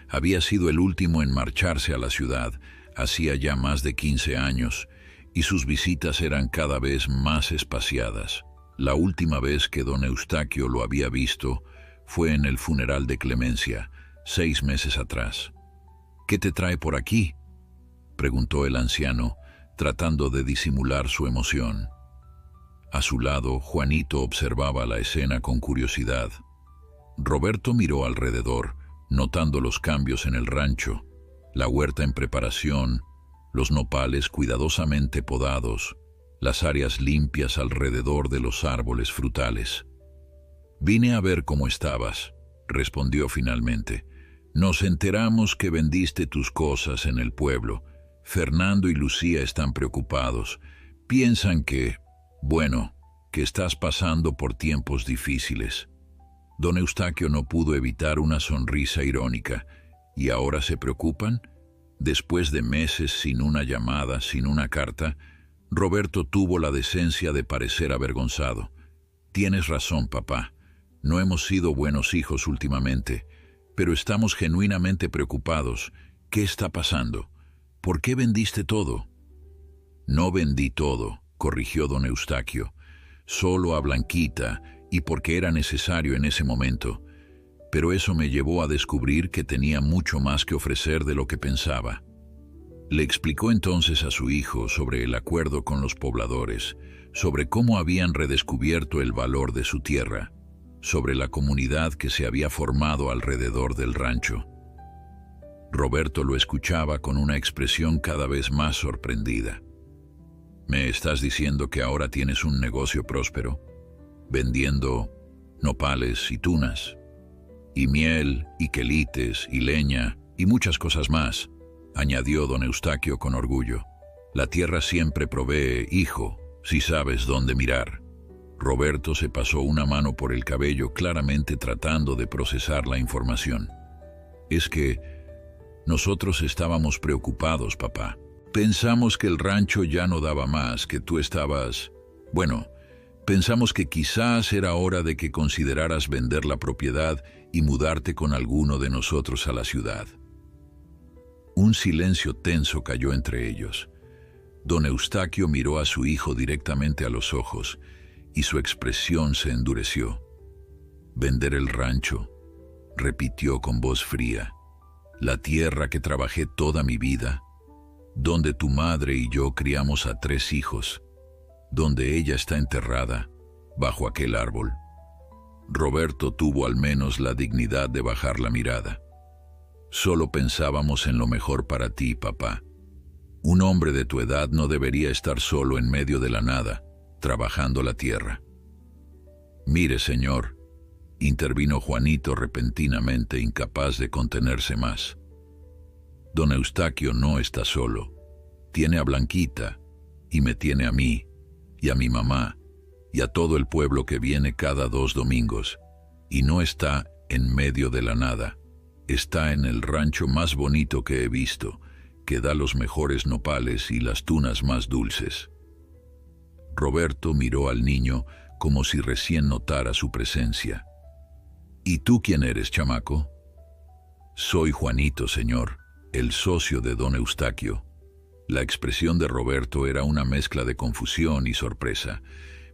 Había sido el último en marcharse a la ciudad, hacía ya más de 15 años, y sus visitas eran cada vez más espaciadas. La última vez que don Eustaquio lo había visto fue en el funeral de Clemencia, 6 meses atrás. «¿Qué te trae por aquí?», preguntó el anciano, tratando de disimular su emoción. A su lado, Juanito observaba la escena con curiosidad. Roberto miró alrededor, notando los cambios en el rancho, la huerta en preparación, los nopales cuidadosamente podados, las áreas limpias alrededor de los árboles frutales. «Vine a ver cómo estabas», respondió finalmente. «Nos enteramos que vendiste tus cosas en el pueblo. Fernando y Lucía están preocupados. Piensan que, que estás pasando por tiempos difíciles». Don Eustaquio no pudo evitar una sonrisa irónica. «¿Y ahora se preocupan?». Después de meses sin una llamada, sin una carta, Roberto tuvo la decencia de parecer avergonzado. «Tienes razón, papá. No hemos sido buenos hijos últimamente, pero estamos genuinamente preocupados. ¿Qué está pasando? ¿Por qué vendiste todo?». «No vendí todo», corrigió don Eustaquio. «Solo a Blanquita, y porque era necesario en ese momento. Pero eso me llevó a descubrir que tenía mucho más que ofrecer de lo que pensaba». Le explicó entonces a su hijo sobre el acuerdo con los pobladores, sobre cómo habían redescubierto el valor de su tierra, sobre la comunidad que se había formado alrededor del rancho. Roberto lo escuchaba con una expresión cada vez más sorprendida. «¿Me estás diciendo que ahora tienes un negocio próspero, vendiendo nopales y tunas, y miel, y quelites, y leña, y muchas cosas más?», añadió don Eustaquio con orgullo. «La tierra siempre provee, hijo, si sabes dónde mirar». Roberto se pasó una mano por el cabello, claramente tratando de procesar la información. «Es que nosotros estábamos preocupados, papá. Pensamos que el rancho ya no daba más, que tú estabas... pensamos que quizás era hora de que consideraras vender la propiedad y mudarte con alguno de nosotros a la ciudad». Un silencio tenso cayó entre ellos. Don Eustaquio miró a su hijo directamente a los ojos y su expresión se endureció. «Vender el rancho», repitió con voz fría. «La tierra que trabajé toda mi vida, donde tu madre y yo criamos a 3 hijos, donde ella está enterrada, bajo aquel árbol». Roberto tuvo al menos la dignidad de bajar la mirada. «Solo pensábamos en lo mejor para ti, papá. Un hombre de tu edad no debería estar solo en medio de la nada, trabajando la tierra». «Mire, señor», intervino Juanito repentinamente, incapaz de contenerse más. «Don Eustaquio no está solo. Tiene a Blanquita, y me tiene a mí, y a mi mamá, y a todo el pueblo que viene cada 2 domingos, y no está en medio de la nada. Está en el rancho más bonito que he visto, que da los mejores nopales y las tunas más dulces». Roberto miró al niño como si recién notara su presencia. «¿Y tú quién eres, chamaco?» «Soy Juanito, señor, el socio de don Eustaquio». La expresión de Roberto era una mezcla de confusión y sorpresa.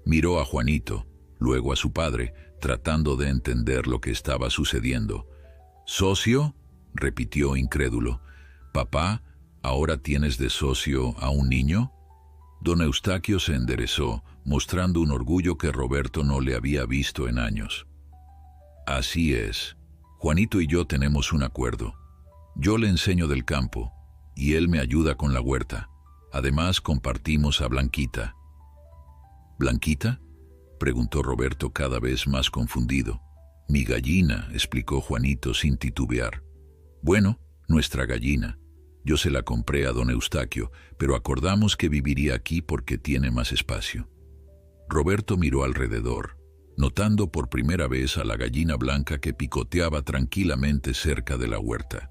Miró a Juanito, luego a su padre, tratando de entender lo que estaba sucediendo. «¿Socio?», repitió incrédulo. «Papá, ¿ahora tienes de socio a un niño?». Don Eustaquio se enderezó, mostrando un orgullo que Roberto no le había visto en años. «Así es. Juanito y yo tenemos un acuerdo. Yo le enseño del campo, y él me ayuda con la huerta. Además, compartimos a Blanquita». «¿Blanquita?», preguntó Roberto cada vez más confundido. «Mi gallina», explicó Juanito sin titubear. «Bueno, nuestra gallina. Yo se la compré a don Eustaquio, pero acordamos que viviría aquí porque tiene más espacio». Roberto miró alrededor, notando por primera vez a la gallina blanca que picoteaba tranquilamente cerca de la huerta.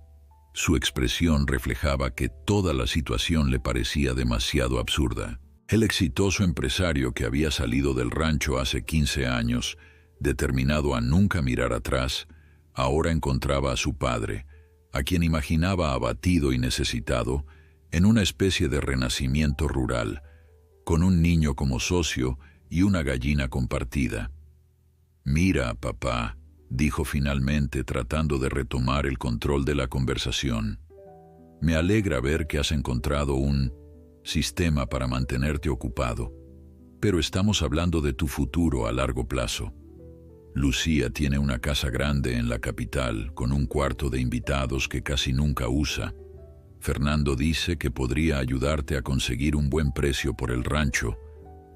Su expresión reflejaba que toda la situación le parecía demasiado absurda. El exitoso empresario que había salido del rancho hace 15 años, determinado a nunca mirar atrás, ahora encontraba a su padre, a quien imaginaba abatido y necesitado, en una especie de renacimiento rural, con un niño como socio y una gallina compartida. «Mira, papá», dijo finalmente, tratando de retomar el control de la conversación. «Me alegra ver que has encontrado un sistema para mantenerte ocupado, pero estamos hablando de tu futuro a largo plazo. Lucía tiene una casa grande en la capital, con un cuarto de invitados que casi nunca usa. Fernando dice que podría ayudarte a conseguir un buen precio por el rancho,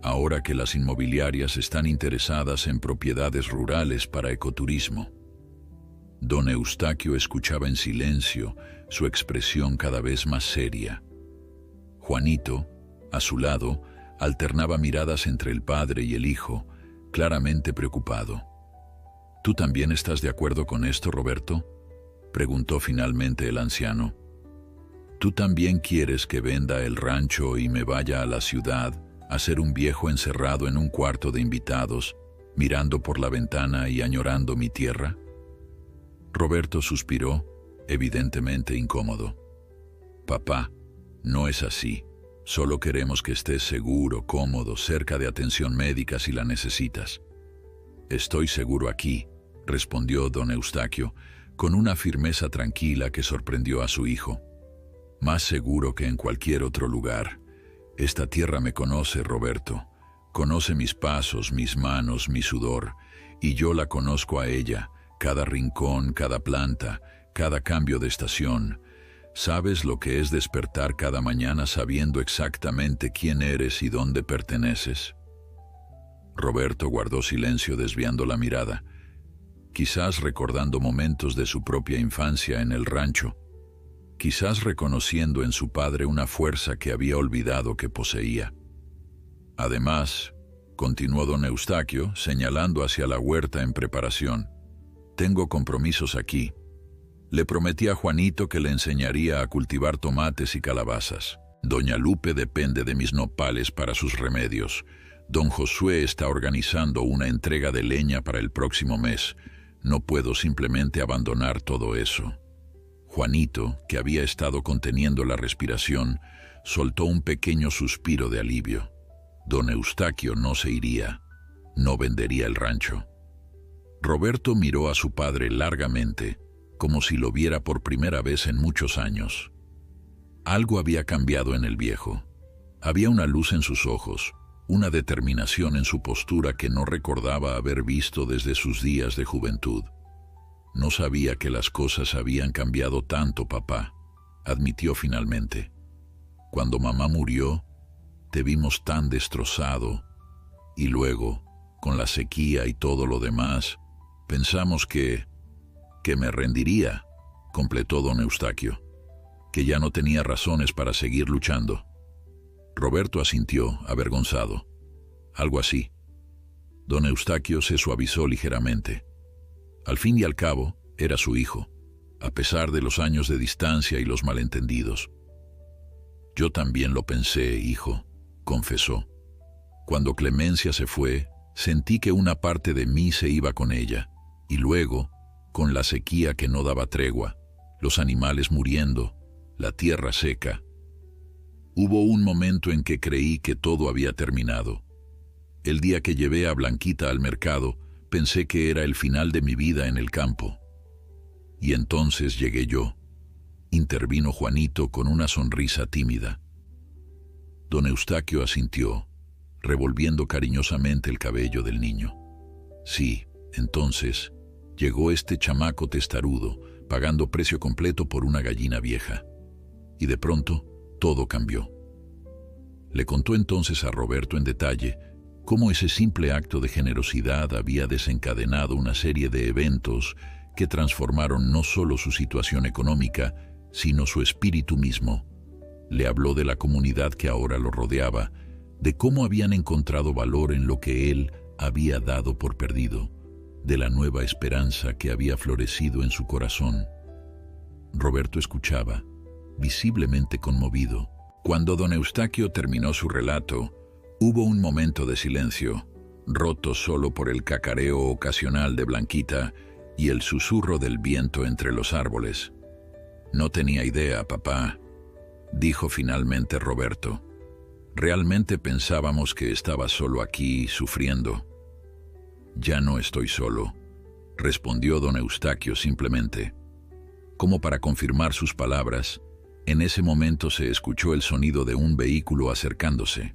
ahora que las inmobiliarias están interesadas en propiedades rurales para ecoturismo». Don Eustaquio escuchaba en silencio, su expresión cada vez más seria. Juanito, a su lado, alternaba miradas entre el padre y el hijo, claramente preocupado. «¿Tú también estás de acuerdo con esto, Roberto?», preguntó finalmente el anciano. «¿Tú también quieres que venda el rancho y me vaya a la ciudad a ser un viejo encerrado en un cuarto de invitados, mirando por la ventana y añorando mi tierra?» Roberto suspiró, evidentemente incómodo. «Papá, no es así. Solo queremos que estés seguro, cómodo, cerca de atención médica si la necesitas». «Estoy seguro aquí», respondió don Eustaquio, con una firmeza tranquila que sorprendió a su hijo. «Más seguro que en cualquier otro lugar. Esta tierra me conoce, Roberto. Conoce mis pasos, mis manos, mi sudor, y yo la conozco a ella, cada rincón, cada planta, cada cambio de estación. ¿Sabes lo que es despertar cada mañana sabiendo exactamente quién eres y dónde perteneces?». Roberto guardó silencio, desviando la mirada, quizás recordando momentos de su propia infancia en el rancho, quizás reconociendo en su padre una fuerza que había olvidado que poseía. «Además», continuó don Eustaquio, señalando hacia la huerta en preparación, «tengo compromisos aquí. Le prometí a Juanito que le enseñaría a cultivar tomates y calabazas. Doña Lupe depende de mis nopales para sus remedios. Don Josué está organizando una entrega de leña para el próximo mes. No puedo simplemente abandonar todo eso». Juanito, que había estado conteniendo la respiración, soltó un pequeño suspiro de alivio. Don Eustaquio no se iría, no vendería el rancho. Roberto miró a su padre largamente, como si lo viera por primera vez en muchos años. Algo había cambiado en el viejo. Había una luz en sus ojos, una determinación en su postura que no recordaba haber visto desde sus días de juventud. No sabía que las cosas habían cambiado tanto, papá, admitió finalmente. Cuando mamá murió, te vimos tan destrozado, y luego, con la sequía y todo lo demás, pensamos que me rendiría, completó don Eustaquio, que ya no tenía razones para seguir luchando. Roberto asintió, avergonzado. Algo así. Don Eustaquio se suavizó ligeramente. Al fin y al cabo, era su hijo, a pesar de los años de distancia y los malentendidos. Yo también lo pensé, hijo, confesó. Cuando Clemencia se fue, sentí que una parte de mí se iba con ella, y luego, con la sequía que no daba tregua, los animales muriendo, la tierra seca. Hubo un momento en que creí que todo había terminado. El día que llevé a Blanquita al mercado, pensé que era el final de mi vida en el campo. Y entonces llegué yo. Intervino Juanito con una sonrisa tímida. Don Eustaquio asintió, revolviendo cariñosamente el cabello del niño. Sí, entonces, llegó este chamaco testarudo, pagando precio completo por una gallina vieja. Y de pronto, todo cambió. Le contó entonces a Roberto en detalle cómo ese simple acto de generosidad había desencadenado una serie de eventos que transformaron no solo su situación económica, sino su espíritu mismo. Le habló de la comunidad que ahora lo rodeaba, de cómo habían encontrado valor en lo que él había dado por perdido, de la nueva esperanza que había florecido en su corazón. Roberto escuchaba, visiblemente conmovido. Cuando don Eustaquio terminó su relato, hubo un momento de silencio, roto solo por el cacareo ocasional de Blanquita y el susurro del viento entre los árboles. No tenía idea, papá, dijo finalmente Roberto. Realmente pensábamos que estaba solo aquí, sufriendo. Ya no estoy solo, respondió don Eustaquio simplemente. Como para confirmar sus palabras, en ese momento se escuchó el sonido de un vehículo acercándose.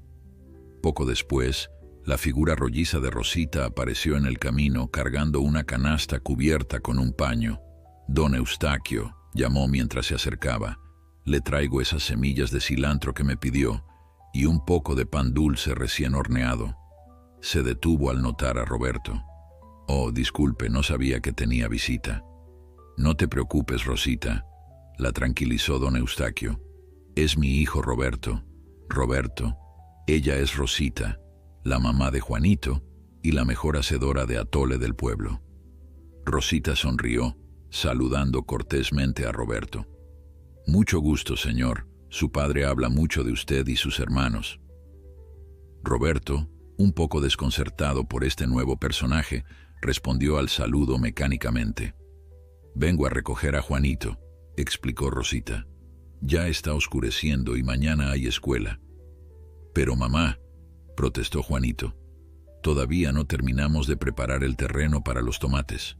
Poco después, la figura rolliza de Rosita apareció en el camino cargando una canasta cubierta con un paño. Don Eustaquio, llamó mientras se acercaba. Le traigo esas semillas de cilantro que me pidió y un poco de pan dulce recién horneado. Se detuvo al notar a Roberto. Oh, disculpe, no sabía que tenía visita. No te preocupes, Rosita, la tranquilizó don Eustaquio. Es mi hijo Roberto. Roberto, ella es Rosita, la mamá de Juanito y la mejor hacedora de atole del pueblo. Rosita sonrió, saludando cortésmente a Roberto. Mucho gusto, señor. Su padre habla mucho de usted y sus hermanos. Roberto, un poco desconcertado por este nuevo personaje, respondió al saludo mecánicamente. Vengo a recoger a Juanito, explicó Rosita. Ya está oscureciendo y mañana hay escuela. Pero mamá, protestó Juanito, todavía no terminamos de preparar el terreno para los tomates.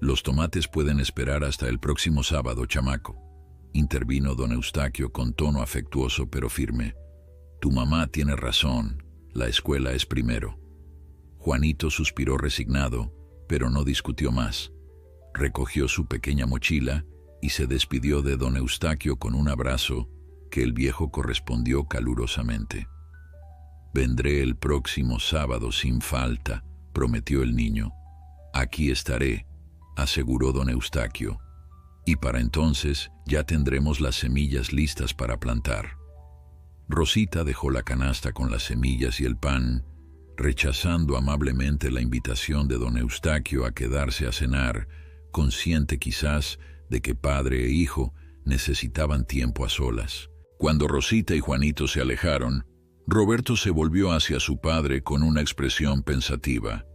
Los tomates pueden esperar hasta el próximo sábado, chamaco, intervino don Eustaquio con tono afectuoso pero firme. Tu mamá tiene razón, la escuela es primero. Juanito suspiró resignado, pero no discutió más. Recogió su pequeña mochila y se despidió de don Eustaquio con un abrazo que el viejo correspondió calurosamente. Vendré el próximo sábado sin falta, prometió el niño. Aquí estaré, aseguró don Eustaquio, y para entonces ya tendremos las semillas listas para plantar. Rosita dejó la canasta con las semillas y el pan, rechazando amablemente la invitación de don Eustaquio a quedarse a cenar, consciente quizás de que padre e hijo necesitaban tiempo a solas. Cuando Rosita y Juanito se alejaron, Roberto se volvió hacia su padre con una expresión pensativa.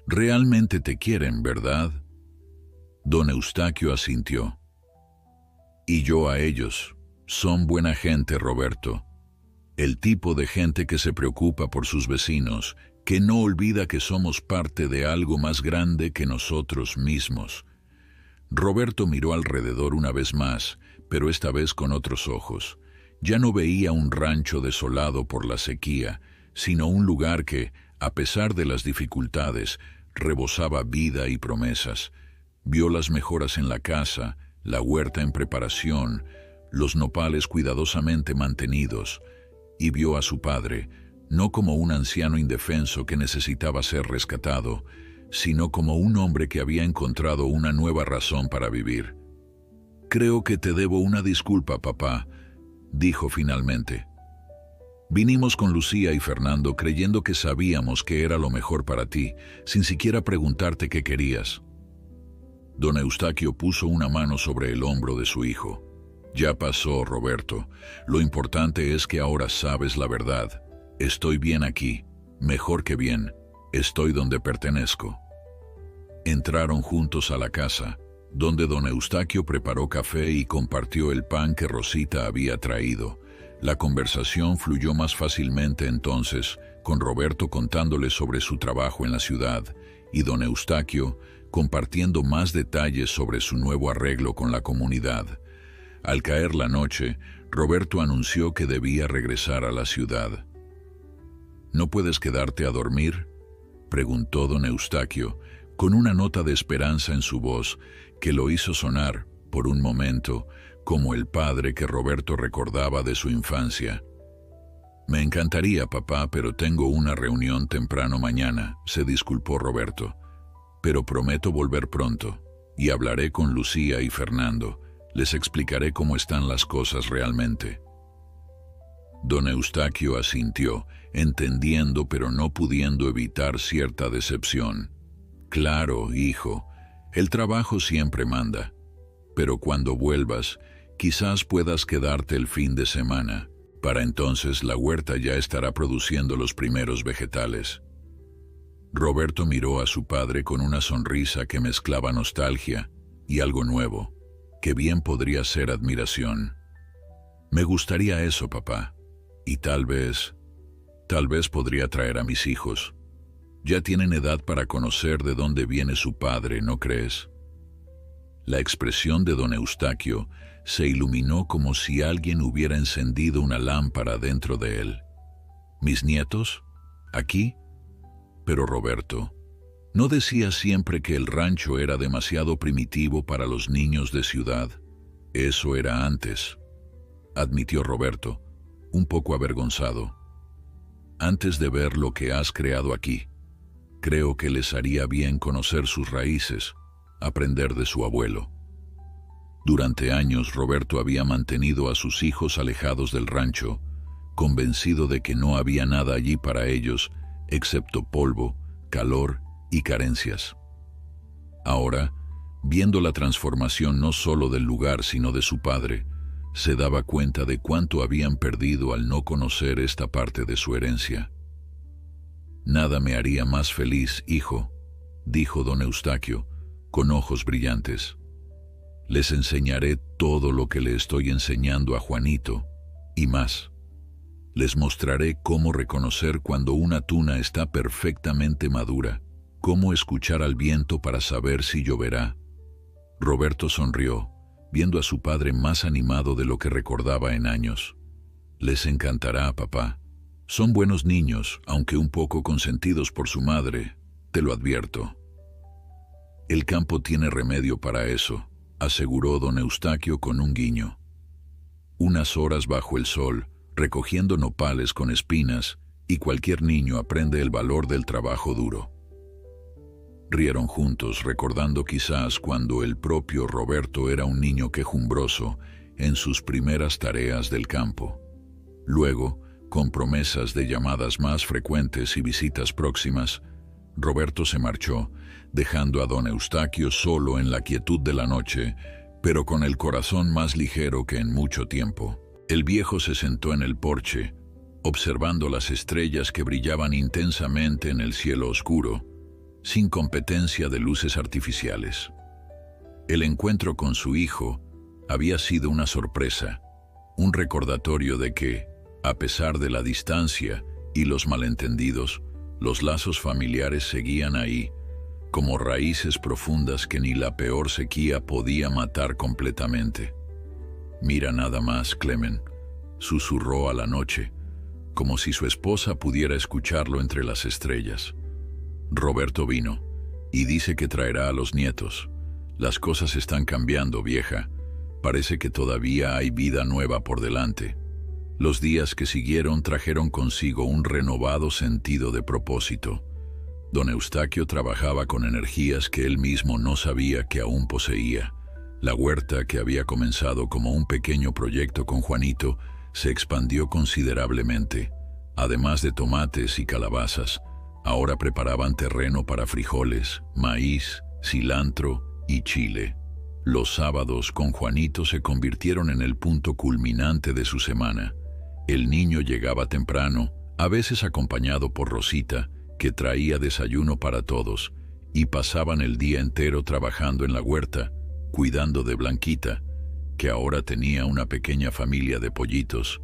«Realmente te quieren, ¿verdad?». Don Eustaquio asintió. Y yo a ellos. Son buena gente, Roberto. El tipo de gente que se preocupa por sus vecinos, que no olvida que somos parte de algo más grande que nosotros mismos. Roberto miró alrededor una vez más, pero esta vez con otros ojos. Ya no veía un rancho desolado por la sequía, sino un lugar que, a pesar de las dificultades, rebosaba vida y promesas. Vio las mejoras en la casa, la huerta en preparación, los nopales cuidadosamente mantenidos, y vio a su padre, no como un anciano indefenso que necesitaba ser rescatado, sino como un hombre que había encontrado una nueva razón para vivir. «Creo que te debo una disculpa, papá», dijo finalmente. «Vinimos con Lucía y Fernando creyendo que sabíamos que era lo mejor para ti, sin siquiera preguntarte qué querías». Don Eustaquio puso una mano sobre el hombro de su hijo. «Ya pasó, Roberto. Lo importante es que ahora sabes la verdad. Estoy bien aquí, mejor que bien. Estoy donde pertenezco». Entraron juntos a la casa, donde don Eustaquio preparó café y compartió el pan que Rosita había traído. La conversación fluyó más fácilmente entonces, con Roberto contándole sobre su trabajo en la ciudad, y don Eustaquio compartiendo más detalles sobre su nuevo arreglo con la comunidad. Al caer la noche, Roberto anunció que debía regresar a la ciudad. «¿No puedes quedarte a dormir?», preguntó don Eustaquio, con una nota de esperanza en su voz que lo hizo sonar, por un momento, como el padre que Roberto recordaba de su infancia. «Me encantaría, papá, pero tengo una reunión temprano mañana», se disculpó Roberto. «Pero prometo volver pronto, y hablaré con Lucía y Fernando. Les explicaré cómo están las cosas realmente». Don Eustaquio asintió, entendiendo pero no pudiendo evitar cierta decepción. «Claro, hijo, el trabajo siempre manda. Pero cuando vuelvas, quizás puedas quedarte el fin de semana. Para entonces la huerta ya estará produciendo los primeros vegetales». Roberto miró a su padre con una sonrisa que mezclaba nostalgia y algo nuevo, que bien podría ser admiración. «Me gustaría eso, papá, y tal vez podría traer a mis hijos. Ya tienen edad para conocer de dónde viene su padre, ¿no crees?». La expresión de don Eustaquio se iluminó como si alguien hubiera encendido una lámpara dentro de él. «¿Mis nietos? ¿Aquí?». «Pero Roberto, ¿no decías siempre que el rancho era demasiado primitivo para los niños de ciudad?». «Eso era antes», admitió Roberto, un poco avergonzado. «Antes de ver lo que has creado aquí. Creo que les haría bien conocer sus raíces, aprender de su abuelo». Durante años Roberto había mantenido a sus hijos alejados del rancho, convencido de que no había nada allí para ellos, excepto polvo, calor y carencias. Ahora, viendo la transformación no solo del lugar sino de su padre, se daba cuenta de cuánto habían perdido al no conocer esta parte de su herencia. «Nada me haría más feliz, hijo», dijo don Eustaquio, con ojos brillantes. «Les enseñaré todo lo que le estoy enseñando a Juanito, y más. Les mostraré cómo reconocer cuando una tuna está perfectamente madura, cómo escuchar al viento para saber si lloverá». Roberto sonrió, viendo a su padre más animado de lo que recordaba en años. «Les encantará, papá. Son buenos niños, aunque un poco consentidos por su madre, te lo advierto». «El campo tiene remedio para eso», aseguró don Eustaquio con un guiño. «Unas horas bajo el sol, recogiendo nopales con espinas, y cualquier niño aprende el valor del trabajo duro». Rieron juntos, recordando quizás cuando el propio Roberto era un niño quejumbroso en sus primeras tareas del campo. Luego, con promesas de llamadas más frecuentes y visitas próximas, Roberto se marchó, dejando a don Eustaquio solo en la quietud de la noche, pero con el corazón más ligero que en mucho tiempo. El viejo se sentó en el porche, observando las estrellas que brillaban intensamente en el cielo oscuro, sin competencia de luces artificiales. El encuentro con su hijo había sido una sorpresa, un recordatorio de que, a pesar de la distancia y los malentendidos, los lazos familiares seguían ahí, como raíces profundas que ni la peor sequía podía matar completamente. «Mira nada más, Clemen», susurró a la noche, como si su esposa pudiera escucharlo entre las estrellas. «Roberto vino, y dice que traerá a los nietos. Las cosas están cambiando, vieja. Parece que todavía hay vida nueva por delante». Los días que siguieron trajeron consigo un renovado sentido de propósito. Don Eustaquio trabajaba con energías que él mismo no sabía que aún poseía. La huerta, que había comenzado como un pequeño proyecto con Juanito, se expandió considerablemente. Además de tomates y calabazas, ahora preparaban terreno para frijoles, maíz, cilantro y chile. Los sábados con Juanito se convirtieron en el punto culminante de su semana. El niño llegaba temprano, a veces acompañado por Rosita, que traía desayuno para todos, y pasaban el día entero trabajando en la huerta, cuidando de Blanquita, que ahora tenía una pequeña familia de pollitos,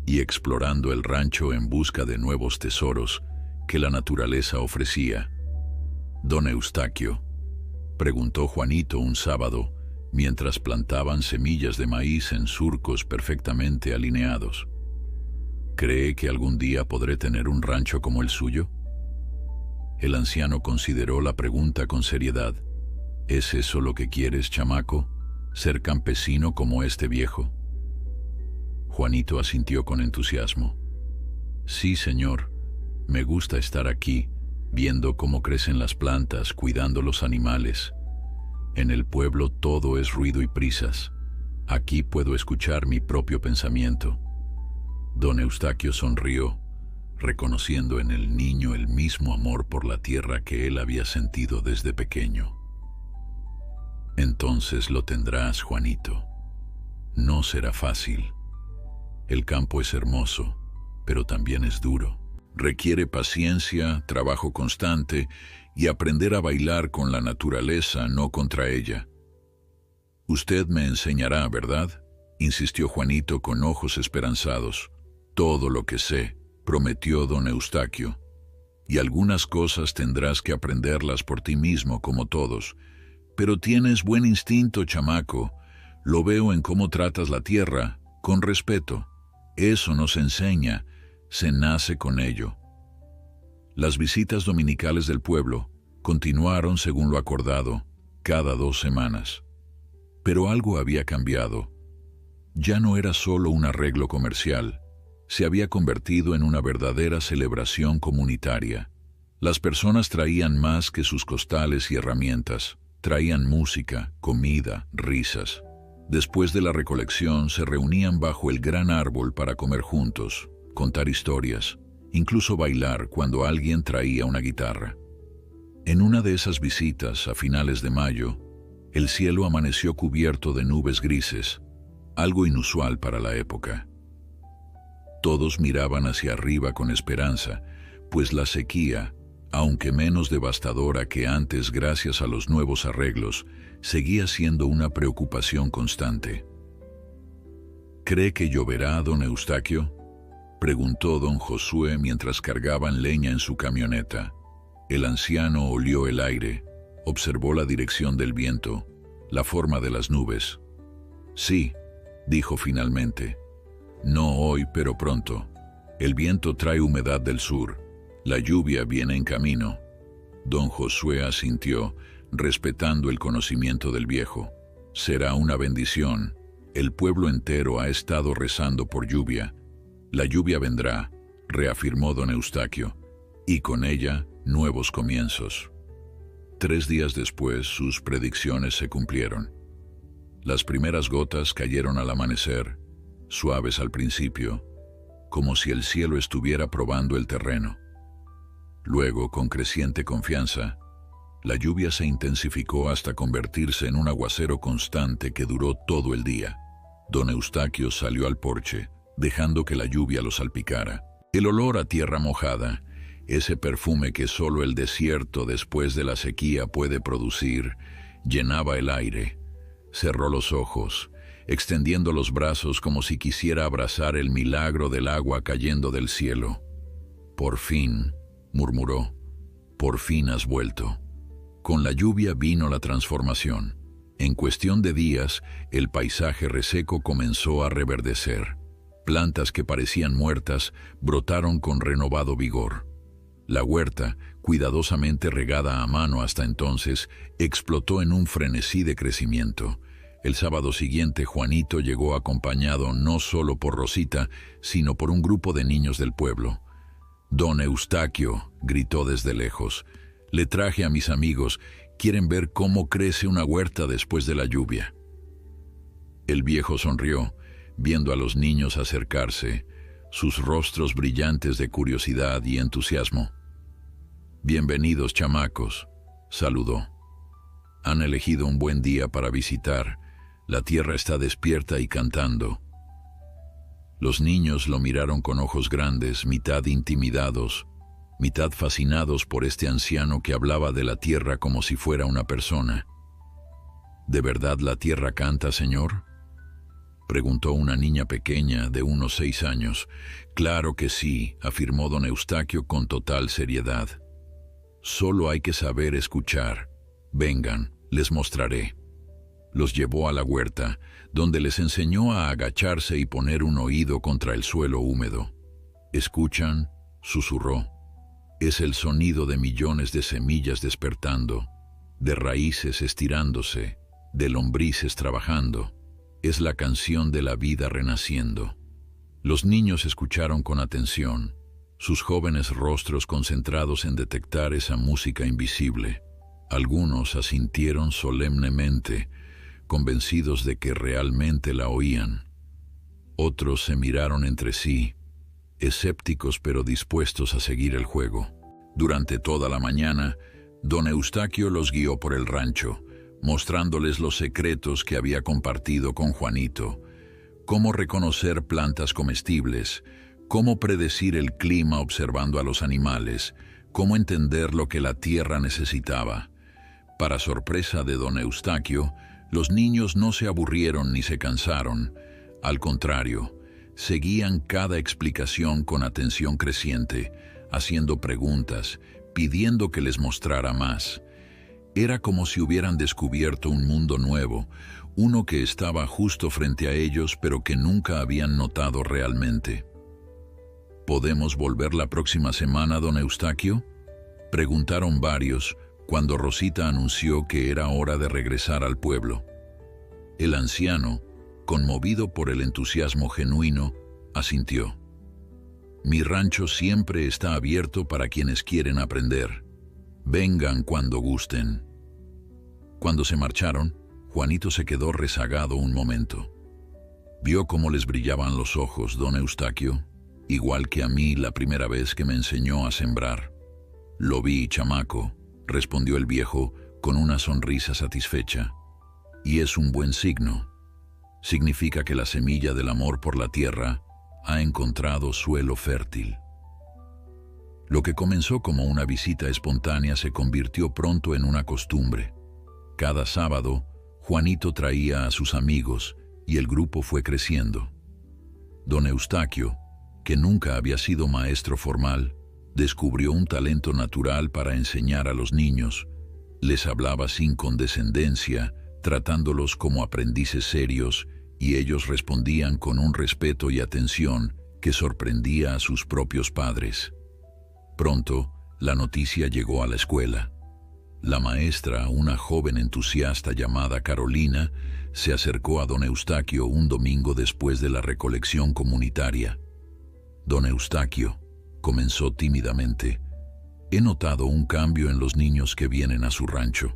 y explorando el rancho en busca de nuevos tesoros que la naturaleza ofrecía. «Don Eustaquio», preguntó Juanito un sábado, mientras plantaban semillas de maíz en surcos perfectamente alineados, «¿cree que algún día podré tener un rancho como el suyo?» El anciano consideró la pregunta con seriedad. «¿Es eso lo que quieres, chamaco? ¿Ser campesino como este viejo?» Juanito asintió con entusiasmo. «Sí, señor. Me gusta estar aquí, viendo cómo crecen las plantas, cuidando los animales. En el pueblo todo es ruido y prisas. Aquí puedo escuchar mi propio pensamiento». Don Eustaquio sonrió, reconociendo en el niño el mismo amor por la tierra que él había sentido desde pequeño. «Entonces lo tendrás, Juanito. No será fácil. El campo es hermoso, pero también es duro. Requiere paciencia, trabajo constante y aprender a bailar con la naturaleza, no contra ella». «Usted me enseñará, ¿verdad?», insistió Juanito con ojos esperanzados. «Todo lo que sé», prometió don Eustaquio. «Y algunas cosas tendrás que aprenderlas por ti mismo, como todos. Pero tienes buen instinto, chamaco. Lo veo en cómo tratas la tierra, con respeto. Eso no se enseña, se nace con ello». Las visitas dominicales del pueblo continuaron según lo acordado, cada 2 semanas. Pero algo había cambiado. Ya no era solo un arreglo comercial. Se había convertido en una verdadera celebración comunitaria. Las personas traían más que sus costales y herramientas. Traían música, comida, risas. Después de la recolección se reunían bajo el gran árbol para comer juntos, contar historias, incluso bailar cuando alguien traía una guitarra. En una de esas visitas, a finales de mayo, el cielo amaneció cubierto de nubes grises, algo inusual para la época. Todos miraban hacia arriba con esperanza, pues la sequía, aunque menos devastadora que antes gracias a los nuevos arreglos, seguía siendo una preocupación constante. «¿Cree que lloverá, don Eustaquio?», preguntó don Josué mientras cargaban leña en su camioneta. El anciano olió el aire, observó la dirección del viento, la forma de las nubes. «Sí», dijo finalmente. «No hoy, pero pronto. El viento trae humedad del sur. La lluvia viene en camino». Don Josué asintió, respetando el conocimiento del viejo. «Será una bendición. El pueblo entero ha estado rezando por lluvia. La lluvia vendrá», reafirmó don Eustaquio, «y con ella nuevos comienzos». 3 días después sus predicciones se cumplieron. Las primeras gotas cayeron al amanecer, suaves al principio, como si el cielo estuviera probando el terreno. Luego, con creciente confianza, la lluvia se intensificó hasta convertirse en un aguacero constante que duró todo el día. Don Eustaquio salió al porche, dejando que la lluvia lo salpicara. El olor a tierra mojada, ese perfume que solo el desierto después de la sequía puede producir, llenaba el aire. Cerró los ojos, extendiendo los brazos como si quisiera abrazar el milagro del agua cayendo del cielo. «Por fin», murmuró, «por fin has vuelto». Con la lluvia vino la transformación. En cuestión de días, el paisaje reseco comenzó a reverdecer. Plantas que parecían muertas brotaron con renovado vigor. La huerta, cuidadosamente regada a mano hasta entonces, explotó en un frenesí de crecimiento. El sábado siguiente, Juanito llegó acompañado no solo por Rosita, sino por un grupo de niños del pueblo. «Don Eustaquio», gritó desde lejos, «le traje a mis amigos. Quieren ver cómo crece una huerta después de la lluvia». El viejo sonrió, viendo a los niños acercarse, sus rostros brillantes de curiosidad y entusiasmo. «Bienvenidos, chamacos», saludó. «Han elegido un buen día para visitar. La tierra está despierta y cantando». Los niños lo miraron con ojos grandes, mitad intimidados, mitad fascinados por este anciano que hablaba de la tierra como si fuera una persona. «¿De verdad la tierra canta, señor?», preguntó una niña pequeña de unos 6 años. «Claro que sí», afirmó don Eustaquio con total seriedad. «Solo hay que saber escuchar. Vengan, les mostraré». Los llevó a la huerta, donde les enseñó a agacharse y poner un oído contra el suelo húmedo. «¿Escuchan?», susurró. «Es el sonido de millones de semillas despertando, de raíces estirándose, de lombrices trabajando. Es la canción de la vida renaciendo». Los niños escucharon con atención, sus jóvenes rostros concentrados en detectar esa música invisible. Algunos asintieron solemnemente, convencidos de que realmente la oían. Otros se miraron entre sí, escépticos pero dispuestos a seguir el juego. Durante toda la mañana, don Eustaquio los guió por el rancho, mostrándoles los secretos que había compartido con Juanito: cómo reconocer plantas comestibles, cómo predecir el clima observando a los animales, cómo entender lo que la tierra necesitaba. Para sorpresa de don Eustaquio, los niños no se aburrieron ni se cansaron. Al contrario, seguían cada explicación con atención creciente, haciendo preguntas, pidiendo que les mostrara más. Era como si hubieran descubierto un mundo nuevo, uno que estaba justo frente a ellos pero que nunca habían notado realmente. «¿Podemos volver la próxima semana, don Eustaquio?», preguntaron varios, cuando Rosita anunció que era hora de regresar al pueblo. El anciano, conmovido por el entusiasmo genuino, asintió. «Mi rancho siempre está abierto para quienes quieren aprender. Vengan cuando gusten». Cuando se marcharon, Juanito se quedó rezagado un momento. «¿Vio cómo les brillaban los ojos, don Eustaquio? Igual que a mí la primera vez que me enseñó a sembrar». «Lo vi, chamaco», respondió el viejo con una sonrisa satisfecha. «Y es un buen signo. Significa que la semilla del amor por la tierra ha encontrado suelo fértil». Lo que comenzó como una visita espontánea se convirtió pronto en una costumbre. Cada sábado, Juanito traía a sus amigos y el grupo fue creciendo. Don Eustaquio, que nunca había sido maestro formal, descubrió un talento natural para enseñar a los niños. Les hablaba sin condescendencia, tratándolos como aprendices serios, y ellos respondían con un respeto y atención que sorprendía a sus propios padres. Pronto, la noticia llegó a la escuela. La maestra, una joven entusiasta llamada Carolina, se acercó a don Eustaquio un domingo después de la recolección comunitaria. «Don Eustaquio», comenzó tímidamente, «he notado un cambio en los niños que vienen a su rancho.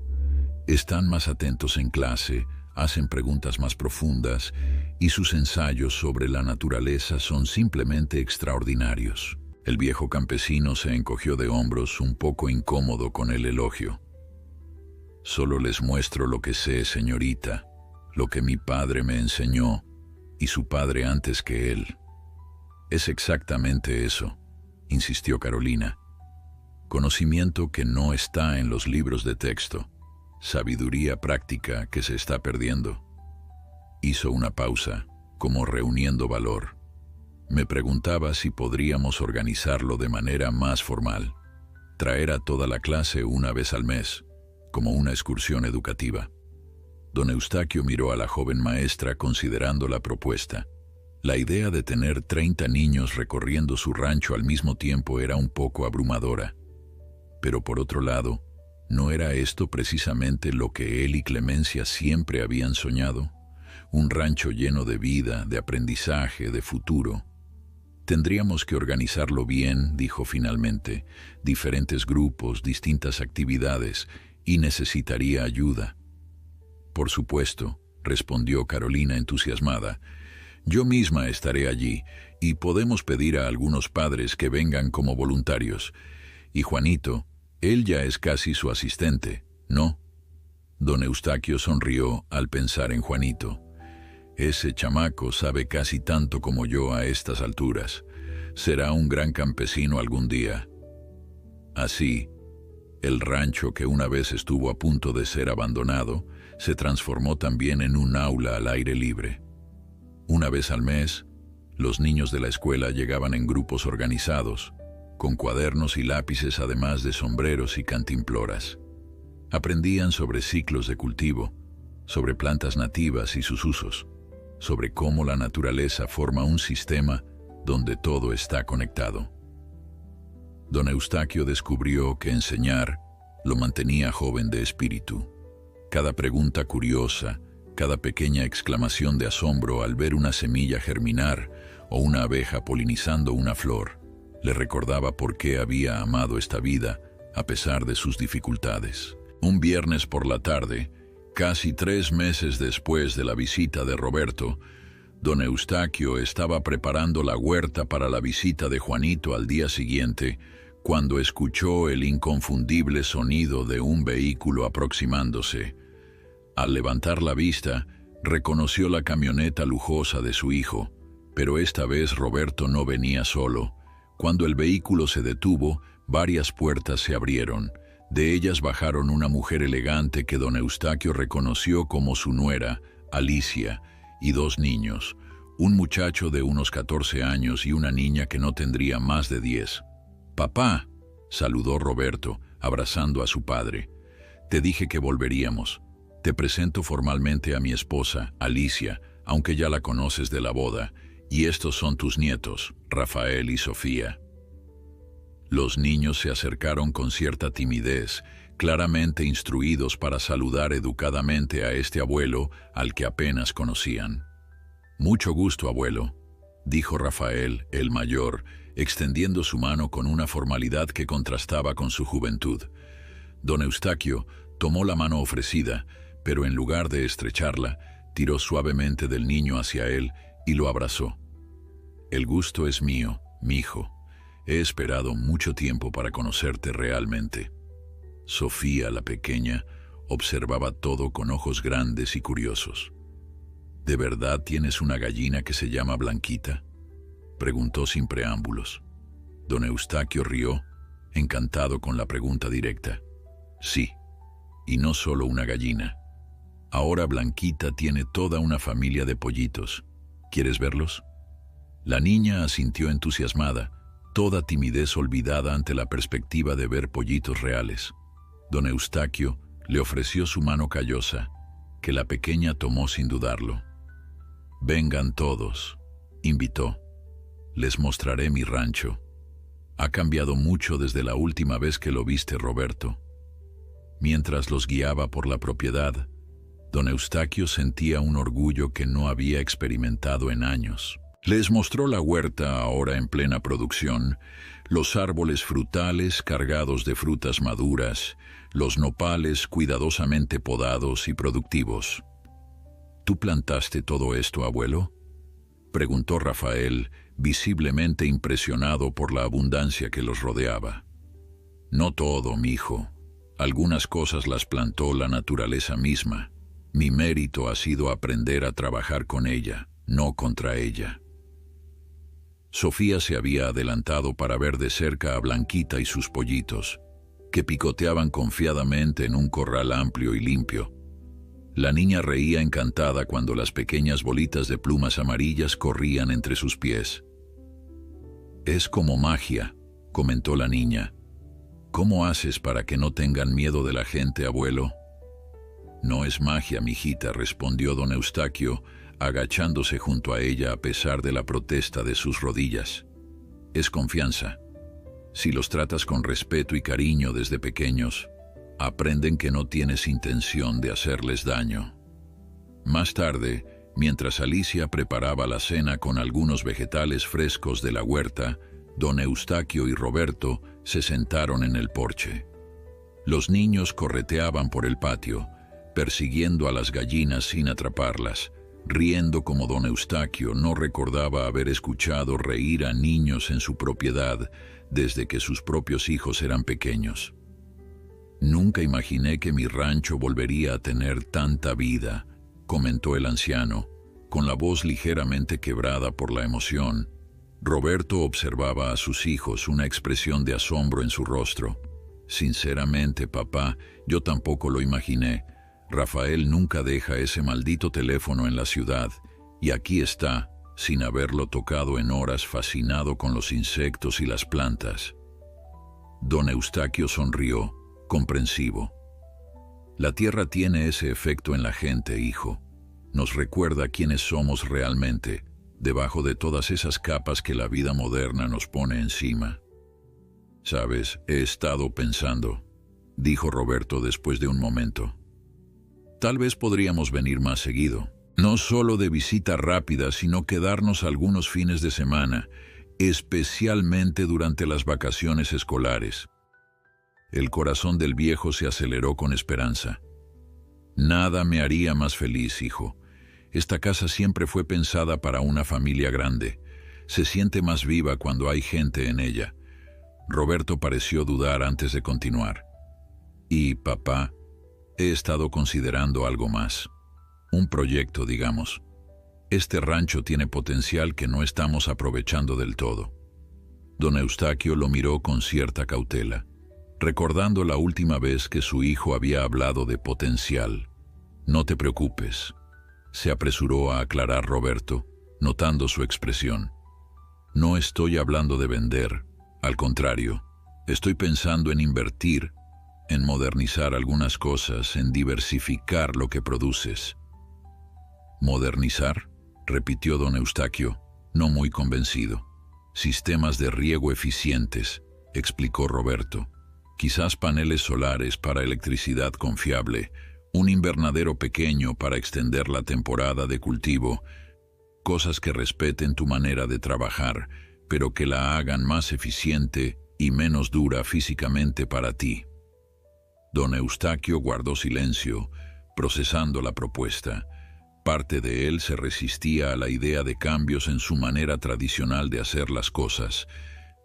Están más atentos en clase, hacen preguntas más profundas, y sus ensayos sobre la naturaleza son simplemente extraordinarios». El viejo campesino se encogió de hombros, un poco incómodo con el elogio. «Solo les muestro lo que sé, señorita, lo que mi padre me enseñó, y su padre antes que él». «Es exactamente eso», insistió Carolina. «Conocimiento que no está en los libros de texto. sabiduría práctica que se está perdiendo. Hizo una pausa, como reuniendo valor. Me preguntaba si podríamos organizarlo de manera más formal, traer a toda la clase una vez al mes, como una excursión educativa. Don Eustaquio miró a la joven maestra considerando la propuesta. La idea de tener 30 niños recorriendo su rancho al mismo tiempo era un poco abrumadora. Pero por otro lado, ¿no era esto precisamente lo que él y Clemencia siempre habían soñado? Un rancho lleno de vida, de aprendizaje, de futuro. Tendríamos que organizarlo bien, dijo finalmente, diferentes grupos, distintas actividades, y necesitaría ayuda. Por supuesto, respondió Carolina entusiasmada. Yo misma estaré allí, y podemos pedir a algunos padres que vengan como voluntarios. Y Juanito, él ya es casi su asistente, ¿no? Don Eustaquio sonrió al pensar en Juanito. Ese chamaco sabe casi tanto como yo a estas alturas. Será un gran campesino algún día. Así, el rancho que una vez estuvo a punto de ser abandonado, se transformó también en un aula al aire libre. Una vez al mes, los niños de la escuela llegaban en grupos organizados, con cuadernos y lápices además de sombreros y cantimploras. Aprendían sobre ciclos de cultivo, sobre plantas nativas y sus usos, sobre cómo la naturaleza forma un sistema donde todo está conectado. Don Eustaquio descubrió que enseñar lo mantenía joven de espíritu. Cada pregunta curiosa, cada pequeña exclamación de asombro al ver una semilla germinar o una abeja polinizando una flor, le recordaba por qué había amado esta vida a pesar de sus dificultades. Un viernes por la tarde, casi 3 meses después de la visita de Roberto, don Eustaquio estaba preparando la huerta para la visita de Juanito al día siguiente, cuando escuchó el inconfundible sonido de un vehículo aproximándose. Al levantar la vista, reconoció la camioneta lujosa de su hijo, pero esta vez Roberto no venía solo. Cuando el vehículo se detuvo, varias puertas se abrieron. De ellas bajaron una mujer elegante que don Eustaquio reconoció como su nuera, Alicia, y 2 niños, un muchacho de unos 14 años y una niña que no tendría más de 10. «Papá», saludó Roberto, abrazando a su padre. «Te dije que volveríamos. Te presento formalmente a mi esposa, Alicia, aunque ya la conoces de la boda, y estos son tus nietos, Rafael y Sofía». Los niños se acercaron con cierta timidez, claramente instruidos para saludar educadamente a este abuelo al que apenas conocían. «Mucho gusto, abuelo», dijo Rafael, el mayor, extendiendo su mano con una formalidad que contrastaba con su juventud. Don Eustaquio tomó la mano ofrecida, pero en lugar de estrecharla, tiró suavemente del niño hacia él y lo abrazó. «El gusto es mío, mijo. He esperado mucho tiempo para conocerte realmente». Sofía, la pequeña, observaba todo con ojos grandes y curiosos. «¿De verdad tienes una gallina que se llama Blanquita?», preguntó sin preámbulos. Don Eustaquio rió, encantado con la pregunta directa. «Sí, y no solo una gallina. Ahora Blanquita tiene toda una familia de pollitos. ¿Quieres verlos?». La niña asintió entusiasmada, toda timidez olvidada ante la perspectiva de ver pollitos reales. Don Eustaquio le ofreció su mano callosa, que la pequeña tomó sin dudarlo. «Vengan todos», invitó. «Les mostraré mi rancho. Ha cambiado mucho desde la última vez que lo viste, Roberto». Mientras los guiaba por la propiedad, don Eustaquio sentía un orgullo que no había experimentado en años. Les mostró la huerta ahora en plena producción, los árboles frutales cargados de frutas maduras, los nopales cuidadosamente podados y productivos. «¿Tú plantaste todo esto, abuelo?», preguntó Rafael, visiblemente impresionado por la abundancia que los rodeaba. «No todo, mijo. Algunas cosas las plantó la naturaleza misma. Mi mérito ha sido aprender a trabajar con ella, no contra ella». Sofía se había adelantado para ver de cerca a Blanquita y sus pollitos. que picoteaban confiadamente en un corral amplio y limpio. La niña reía encantada cuando las pequeñas bolitas de plumas amarillas corrían entre sus pies. «Es como magia», comentó la niña. «¿Cómo haces para que no tengan miedo de la gente, abuelo?» «No es magia, mijita», respondió don Eustaquio, agachándose junto a ella a pesar de la protesta de sus rodillas. «Es confianza. Si los tratas con respeto y cariño desde pequeños, aprenden que no tienes intención de hacerles daño». Más tarde, mientras Alicia preparaba la cena con algunos vegetales frescos de la huerta, don Eustaquio y Roberto se sentaron en el porche. Los niños correteaban por el patio, persiguiendo a las gallinas sin atraparlas, riendo como don Eustaquio no recordaba haber escuchado reír a niños en su propiedad desde que sus propios hijos eran pequeños. «Nunca imaginé que mi rancho volvería a tener tanta vida», comentó el anciano, con la voz ligeramente quebrada por la emoción. Roberto observaba a sus hijos, una expresión de asombro en su rostro. «Sinceramente, papá, yo tampoco lo imaginé. Rafael nunca deja ese maldito teléfono en la ciudad, y aquí está, sin haberlo tocado en horas, fascinado con los insectos y las plantas». Don Eustaquio sonrió, comprensivo. «La tierra tiene ese efecto en la gente, hijo. Nos recuerda quiénes somos realmente, debajo de todas esas capas que la vida moderna nos pone encima». «Sabes, he estado pensando», dijo Roberto después de un momento. «Tal vez podríamos venir más seguido, no solo de visita rápida, sino quedarnos algunos fines de semana, especialmente durante las vacaciones escolares». El corazón del viejo se aceleró con esperanza. «Nada me haría más feliz, hijo. Esta casa siempre fue pensada para una familia grande. Se siente más viva cuando hay gente en ella». Roberto pareció dudar antes de continuar. «Y, papá, he estado considerando algo más. Un proyecto, digamos. Este rancho tiene potencial que no estamos aprovechando del todo». Don Eustaquio lo miró con cierta cautela, recordando la última vez que su hijo había hablado de potencial. «No te preocupes», se apresuró a aclarar Roberto, notando su expresión. «No estoy hablando de vender, al contrario, estoy pensando en invertir, en modernizar algunas cosas, en diversificar lo que produces». «¿Modernizar?», repitió don Eustaquio, no muy convencido. «Sistemas de riego eficientes», explicó Roberto. «Quizás paneles solares para electricidad confiable, un invernadero pequeño para extender la temporada de cultivo, cosas que respeten tu manera de trabajar, pero que la hagan más eficiente y menos dura físicamente para ti». Don Eustaquio guardó silencio, procesando la propuesta. Parte de él se resistía a la idea de cambios en su manera tradicional de hacer las cosas,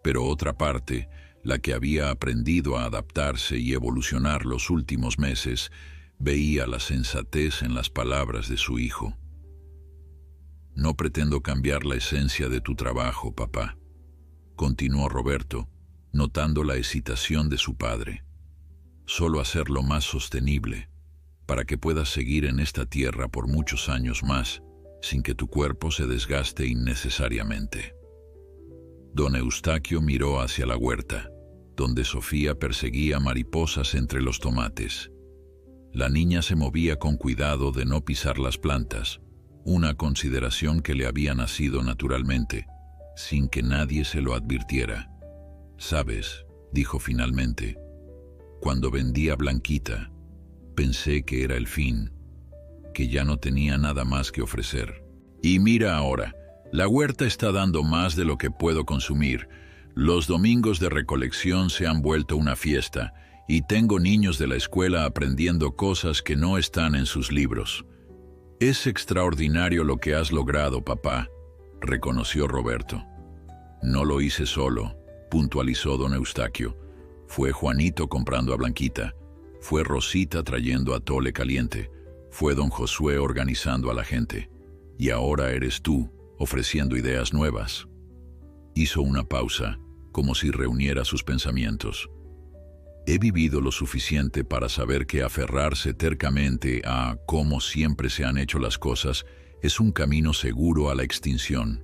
pero otra parte, la que había aprendido a adaptarse y evolucionar los últimos meses, veía la sensatez en las palabras de su hijo. «No pretendo cambiar la esencia de tu trabajo, papá», continuó Roberto, notando la hesitación de su padre. «Solo hacerlo más sostenible, para que puedas seguir en esta tierra por muchos años más, sin que tu cuerpo se desgaste innecesariamente». Don Eustaquio miró hacia la huerta, donde Sofía perseguía mariposas entre los tomates. La niña se movía con cuidado de no pisar las plantas, una consideración que le había nacido naturalmente, sin que nadie se lo advirtiera. «¿Sabes?», dijo finalmente, «cuando vendí a Blanquita, pensé que era el fin, que ya no tenía nada más que ofrecer. Y mira ahora, la huerta está dando más de lo que puedo consumir. Los domingos de recolección se han vuelto una fiesta, y tengo niños de la escuela aprendiendo cosas que no están en sus libros». «Es extraordinario lo que has logrado, papá», reconoció Roberto. «No lo hice solo», puntualizó don Eustaquio. «Fue Juanito comprando a Blanquita, fue Rosita trayendo atole caliente, fue don Josué organizando a la gente, y ahora eres tú, ofreciendo ideas nuevas». Hizo una pausa, como si reuniera sus pensamientos. He vivido lo suficiente para saber que aferrarse tercamente a cómo siempre se han hecho las cosas es un camino seguro a la extinción.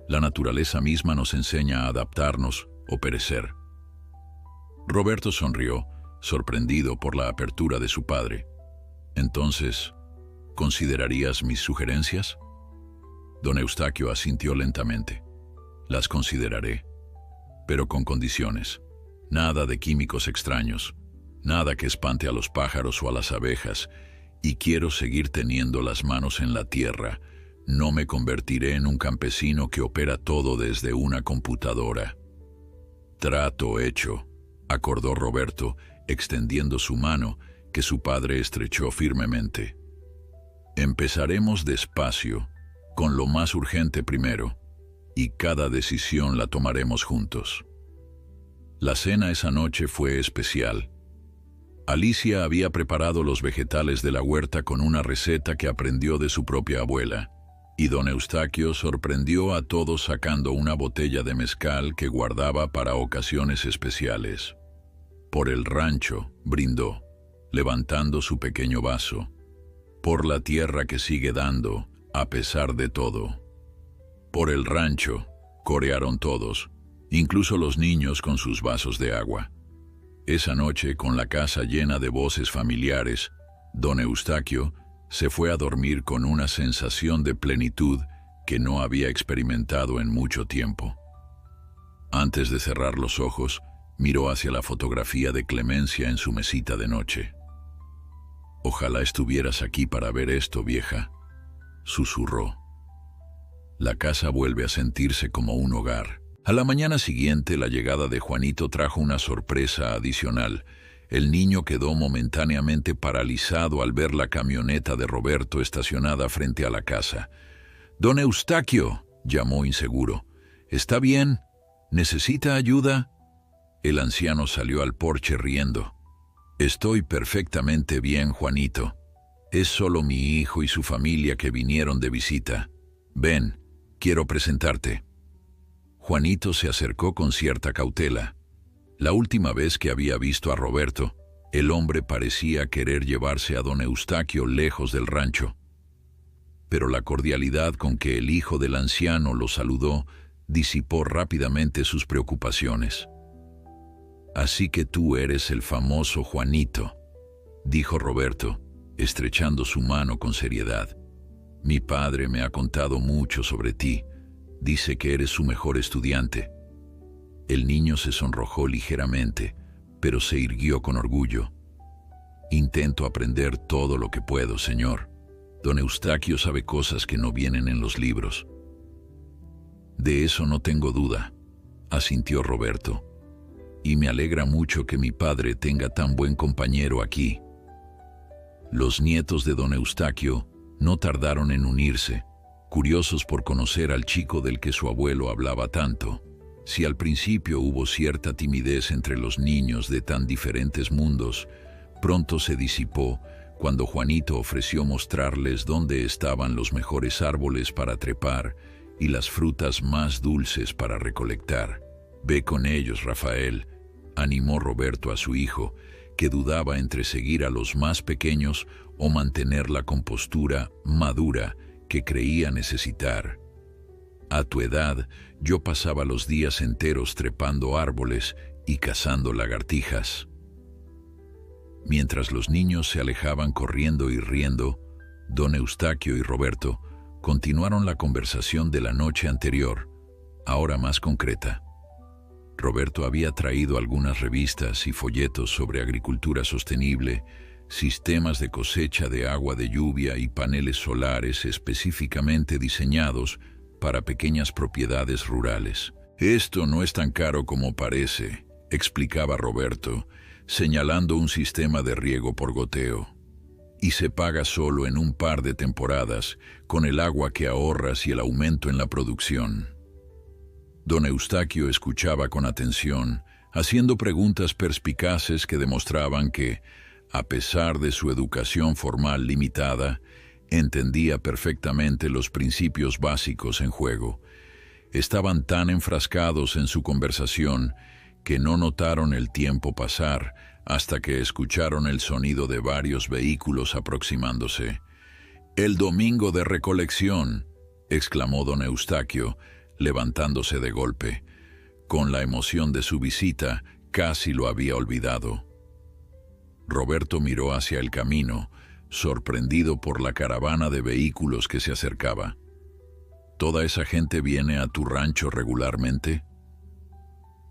La naturaleza misma nos enseña a adaptarnos o perecer. Roberto sonrió, sorprendido por la apertura de su padre. Entonces, ¿considerarías mis sugerencias? Don Eustaquio asintió lentamente. Las consideraré, pero con condiciones. Nada de químicos extraños, nada que espante a los pájaros o a las abejas, y quiero seguir teniendo las manos en la tierra. No me convertiré en un campesino que opera todo desde una computadora. Trato hecho, acordó Roberto, extendiendo su mano, que su padre estrechó firmemente. Empezaremos despacio, con lo más urgente primero, y cada decisión la tomaremos juntos. La cena esa noche fue especial. Alicia había preparado los vegetales de la huerta con una receta que aprendió de su propia abuela, y don Eustaquio sorprendió a todos sacando una botella de mezcal que guardaba para ocasiones especiales. Por el rancho, brindó, levantando su pequeño vaso. Por la tierra que sigue dando, a pesar de todo. Por el rancho, corearon todos, incluso los niños con sus vasos de agua. Esa noche, con la casa llena de voces familiares, don Eustaquio se fue a dormir con una sensación de plenitud que no había experimentado en mucho tiempo. Antes de cerrar los ojos, miró hacia la fotografía de Clemencia en su mesita de noche. «Ojalá estuvieras aquí para ver esto, vieja», susurró. La casa vuelve a sentirse como un hogar. A la mañana siguiente, la llegada de Juanito trajo una sorpresa adicional. El niño quedó momentáneamente paralizado al ver la camioneta de Roberto estacionada frente a la casa. «Don Eustaquio», llamó inseguro. «¿Está bien? ¿Necesita ayuda?» El anciano salió al porche riendo. «Estoy perfectamente bien, Juanito. Es solo mi hijo y su familia que vinieron de visita. Ven, quiero presentarte». Juanito se acercó con cierta cautela. La última vez que había visto a Roberto, el hombre parecía querer llevarse a don Eustaquio lejos del rancho. Pero la cordialidad con que el hijo del anciano lo saludó disipó rápidamente sus preocupaciones. «Así que tú eres el famoso Juanito», dijo Roberto, estrechando su mano con seriedad. «Mi padre me ha contado mucho sobre ti. Dice que eres su mejor estudiante». El niño se sonrojó ligeramente, pero se irguió con orgullo. «Intento aprender todo lo que puedo, señor. Don Eustaquio sabe cosas que no vienen en los libros». «De eso no tengo duda», asintió Roberto. «Y me alegra mucho que mi padre tenga tan buen compañero aquí». Los nietos de don Eustaquio no tardaron en unirse, curiosos por conocer al chico del que su abuelo hablaba tanto. Si al principio hubo cierta timidez entre los niños de tan diferentes mundos, pronto se disipó cuando Juanito ofreció mostrarles dónde estaban los mejores árboles para trepar y las frutas más dulces para recolectar. «Ve con ellos, Rafael», animó Roberto a su hijo, que dudaba entre seguir a los más pequeños o mantener la compostura madura que creía necesitar. «A tu edad, yo pasaba los días enteros trepando árboles y cazando lagartijas». Mientras los niños se alejaban corriendo y riendo, don Eustaquio y Roberto continuaron la conversación de la noche anterior, ahora más concreta. Roberto había traído algunas revistas y folletos sobre agricultura sostenible, sistemas de cosecha de agua de lluvia y paneles solares específicamente diseñados para pequeñas propiedades rurales. «Esto no es tan caro como parece», explicaba Roberto, señalando un sistema de riego por goteo. «Y se paga solo en un par de temporadas, con el agua que ahorras y el aumento en la producción». Don Eustaquio escuchaba con atención, haciendo preguntas perspicaces que demostraban que, a pesar de su educación formal limitada, entendía perfectamente los principios básicos en juego. Estaban tan enfrascados en su conversación que no notaron el tiempo pasar hasta que escucharon el sonido de varios vehículos aproximándose. «El domingo de recolección», exclamó don Eustaquio, levantándose de golpe. Con la emoción de su visita, casi lo había olvidado. Roberto miró hacia el camino, sorprendido por la caravana de vehículos que se acercaba. ¿Toda esa gente viene a tu rancho regularmente?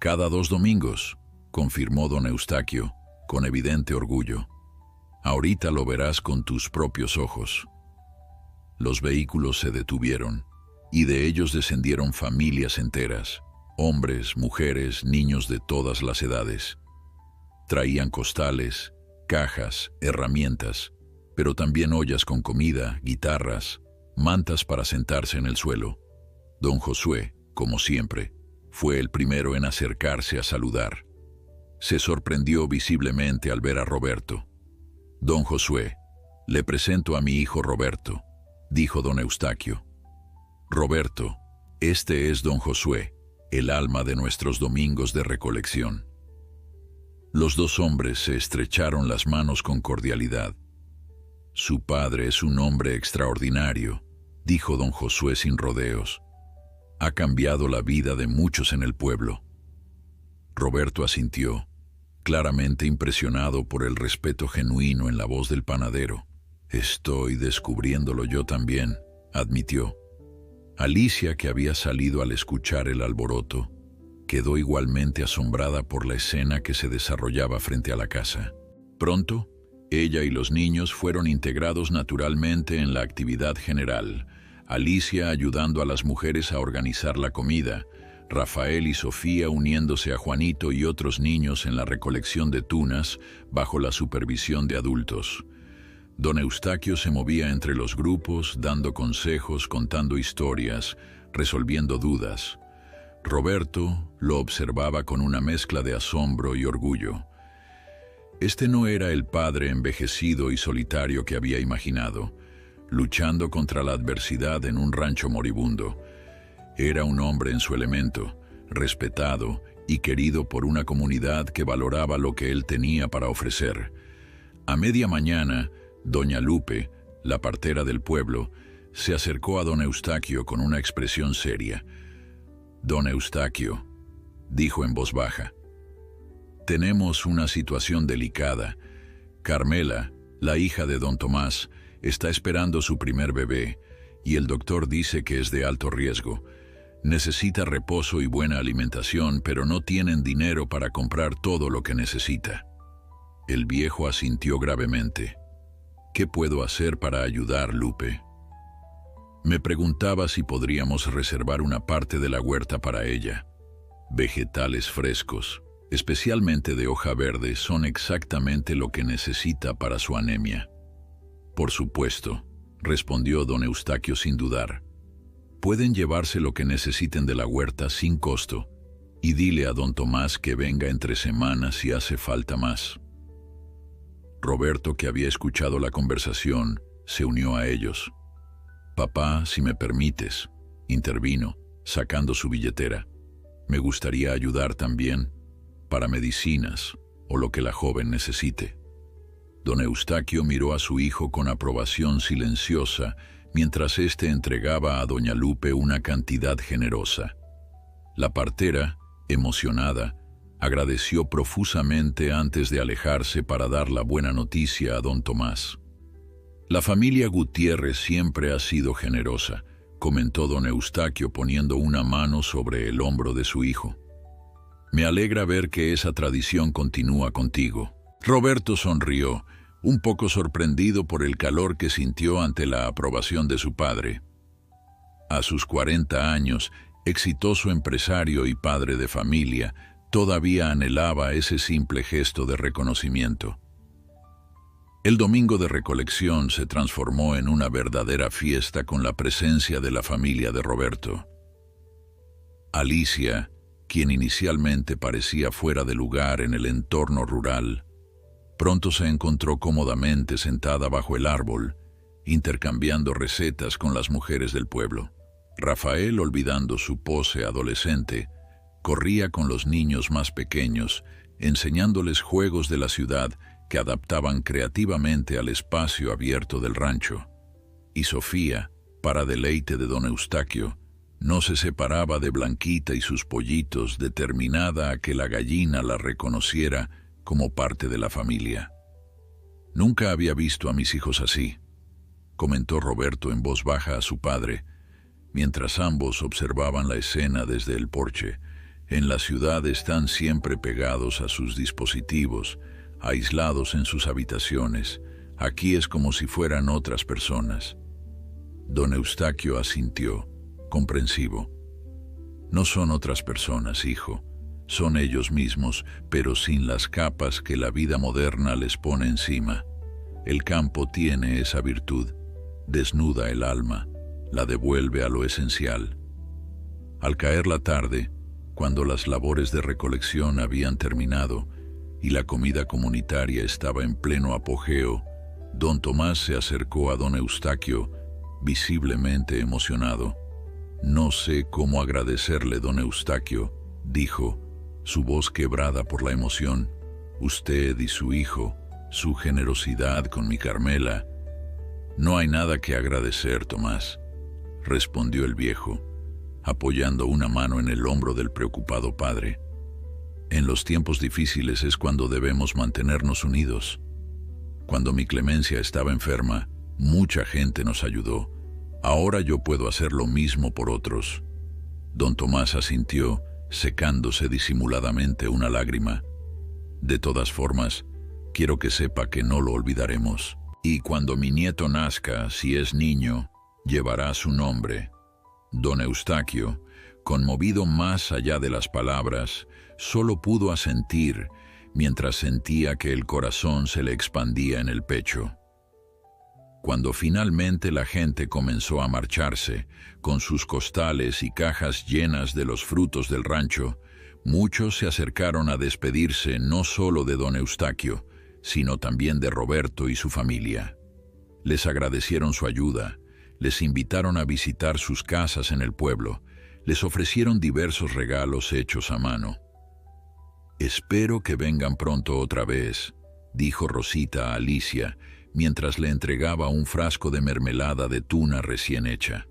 Cada 2 domingos, confirmó don Eustaquio, con evidente orgullo. Ahorita lo verás con tus propios ojos. Los vehículos se detuvieron, y de ellos descendieron familias enteras, hombres, mujeres, niños de todas las edades. Traían costales, cajas, herramientas, pero también ollas con comida, guitarras, mantas para sentarse en el suelo. Don Josué, como siempre, fue el primero en acercarse a saludar. Se sorprendió visiblemente al ver a Roberto. «Don Josué, le presento a mi hijo Roberto», dijo don Eustaquio. «Roberto, este es don Josué, el alma de nuestros domingos de recolección». Los 2 hombres se estrecharon las manos con cordialidad. «Su padre es un hombre extraordinario», dijo don Josué sin rodeos. «Ha cambiado la vida de muchos en el pueblo». Roberto asintió, claramente impresionado por el respeto genuino en la voz del panadero. «Estoy descubriéndolo yo también», admitió. Alicia, que había salido al escuchar el alboroto, quedó igualmente asombrada por la escena que se desarrollaba frente a la casa. Pronto, ella y los niños fueron integrados naturalmente en la actividad general, Alicia ayudando a las mujeres a organizar la comida, Rafael y Sofía uniéndose a Juanito y otros niños en la recolección de tunas bajo la supervisión de adultos. Don Eustaquio se movía entre los grupos, dando consejos, contando historias, resolviendo dudas. Roberto lo observaba con una mezcla de asombro y orgullo. Este no era el padre envejecido y solitario que había imaginado, luchando contra la adversidad en un rancho moribundo. Era un hombre en su elemento, respetado y querido por una comunidad que valoraba lo que él tenía para ofrecer. A media mañana, doña Lupe, la partera del pueblo, se acercó a don Eustaquio con una expresión seria. «Don Eustaquio», dijo en voz baja, «tenemos una situación delicada. Carmela, la hija de don Tomás, está esperando su primer bebé, y el doctor dice que es de alto riesgo. Necesita reposo y buena alimentación, pero no tienen dinero para comprar todo lo que necesita». El viejo asintió gravemente. «¿Qué puedo hacer para ayudar, Lupe?» Me preguntaba si podríamos reservar una parte de la huerta para ella. Vegetales frescos, especialmente de hoja verde, son exactamente lo que necesita para su anemia. «Por supuesto», respondió don Eustaquio sin dudar. «Pueden llevarse lo que necesiten de la huerta sin costo, y dile a don Tomás que venga entre semanas si hace falta más». Roberto, que había escuchado la conversación, se unió a ellos. «Papá, si me permites», intervino, sacando su billetera. «Me gustaría ayudar también, para medicinas o lo que la joven necesite». Don Eustaquio miró a su hijo con aprobación silenciosa mientras éste entregaba a doña Lupe una cantidad generosa. La partera, emocionada, agradeció profusamente antes de alejarse para dar la buena noticia a don Tomás. «La familia Gutiérrez siempre ha sido generosa», comentó don Eustaquio poniendo una mano sobre el hombro de su hijo. «Me alegra ver que esa tradición continúa contigo». Roberto sonrió, un poco sorprendido por el calor que sintió ante la aprobación de su padre. A sus 40 años, exitoso empresario y padre de familia, todavía anhelaba ese simple gesto de reconocimiento. El domingo de recolección se transformó en una verdadera fiesta con la presencia de la familia de Roberto. Alicia, quien inicialmente parecía fuera de lugar en el entorno rural, pronto se encontró cómodamente sentada bajo el árbol, intercambiando recetas con las mujeres del pueblo. Rafael, olvidando su pose adolescente, Corría con los niños más pequeños, enseñándoles juegos de la ciudad que adaptaban creativamente al espacio abierto del rancho. Y Sofía, para deleite de don Eustaquio, no se separaba de Blanquita y sus pollitos, determinada a que la gallina la reconociera como parte de la familia. «Nunca había visto a mis hijos así», comentó Roberto en voz baja a su padre, mientras ambos observaban la escena desde el porche. En la ciudad están siempre pegados a sus dispositivos, aislados en sus habitaciones. Aquí es como si fueran otras personas. Don Eustaquio asintió, comprensivo. «No son otras personas, hijo. Son ellos mismos, pero sin las capas que la vida moderna les pone encima. El campo tiene esa virtud. Desnuda el alma, la devuelve a lo esencial». Al caer la tarde, cuando las labores de recolección habían terminado y la comida comunitaria estaba en pleno apogeo, don Tomás se acercó a don Eustaquio, visiblemente emocionado. «No sé cómo agradecerle, don Eustaquio», dijo, su voz quebrada por la emoción. «Usted y su hijo, su generosidad con mi Carmela». «No hay nada que agradecer, Tomás», respondió el viejo, apoyando una mano en el hombro del preocupado padre. «En los tiempos difíciles es cuando debemos mantenernos unidos. Cuando mi Clemencia estaba enferma, mucha gente nos ayudó. Ahora yo puedo hacer lo mismo por otros». Don Tomás asintió, secándose disimuladamente una lágrima. «De todas formas, quiero que sepa que no lo olvidaremos. Y cuando mi nieto nazca, si es niño, llevará su nombre». Don Eustaquio, conmovido más allá de las palabras, solo pudo asentir mientras sentía que el corazón se le expandía en el pecho. Cuando finalmente la gente comenzó a marcharse, con sus costales y cajas llenas de los frutos del rancho, muchos se acercaron a despedirse no solo de don Eustaquio, sino también de Roberto y su familia. Les agradecieron su ayuda, les invitaron a visitar sus casas en el pueblo, les ofrecieron diversos regalos hechos a mano. «Espero que vengan pronto otra vez», dijo Rosita a Alicia, mientras le entregaba un frasco de mermelada de tuna recién hecha.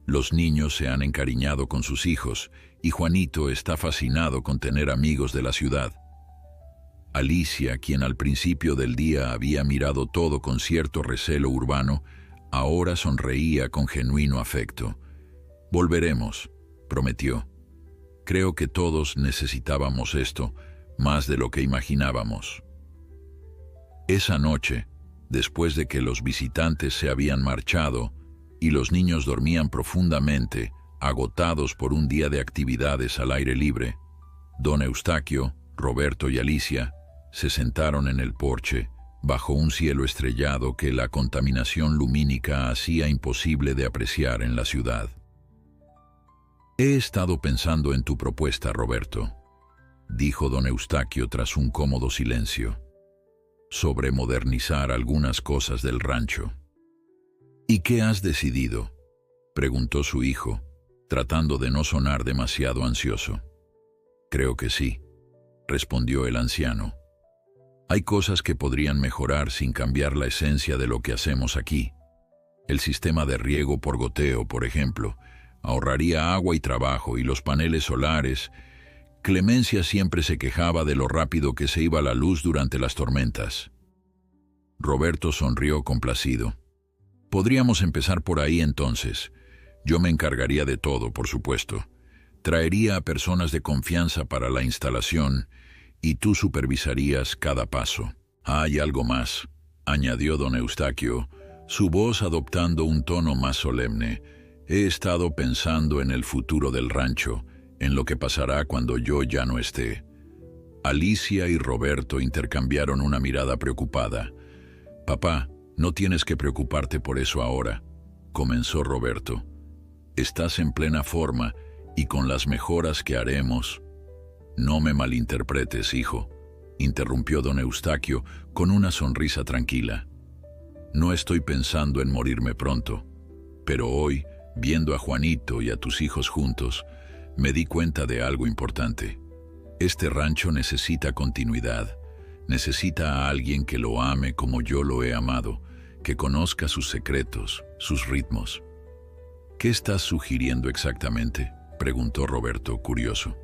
Los niños se han encariñado con sus hijos y Juanito está fascinado con tener amigos de la ciudad. Alicia, quien al principio del día había mirado todo con cierto recelo urbano, ahora sonreía con genuino afecto. «Volveremos», prometió. «Creo que todos necesitábamos esto, más de lo que imaginábamos». Esa noche, después de que los visitantes se habían marchado y los niños dormían profundamente, agotados por un día de actividades al aire libre, don Eustaquio, Roberto y Alicia se sentaron en el porche, bajo un cielo estrellado que la contaminación lumínica hacía imposible de apreciar en la ciudad. «He estado pensando en tu propuesta, Roberto», dijo don Eustaquio tras un cómodo silencio, «sobre modernizar algunas cosas del rancho». «¿Y qué has decidido?», preguntó su hijo, tratando de no sonar demasiado ansioso. «Creo que sí», respondió el anciano. «Hay cosas que podrían mejorar sin cambiar la esencia de lo que hacemos aquí. El sistema de riego por goteo, por ejemplo, ahorraría agua y trabajo, y los paneles solares. Clemencia siempre se quejaba de lo rápido que se iba la luz durante las tormentas». Roberto sonrió complacido. «Podríamos empezar por ahí entonces. Yo me encargaría de todo, por supuesto. Traería a personas de confianza para la instalación y tú supervisarías cada paso. Hay algo más», añadió don Eustaquio, su voz adoptando un tono más solemne. «He estado pensando en el futuro del rancho, en lo que pasará cuando yo ya no esté». Alicia y Roberto intercambiaron una mirada preocupada. «Papá, no tienes que preocuparte por eso ahora», comenzó Roberto. «Estás en plena forma y con las mejoras que haremos». «No me malinterpretes, hijo», interrumpió don Eustaquio con una sonrisa tranquila. «No estoy pensando en morirme pronto, pero hoy, viendo a Juanito y a tus hijos juntos, me di cuenta de algo importante. Este rancho necesita continuidad. Necesita a alguien que lo ame como yo lo he amado, que conozca sus secretos, sus ritmos. ¿Qué estás sugiriendo exactamente?, preguntó Roberto, curioso.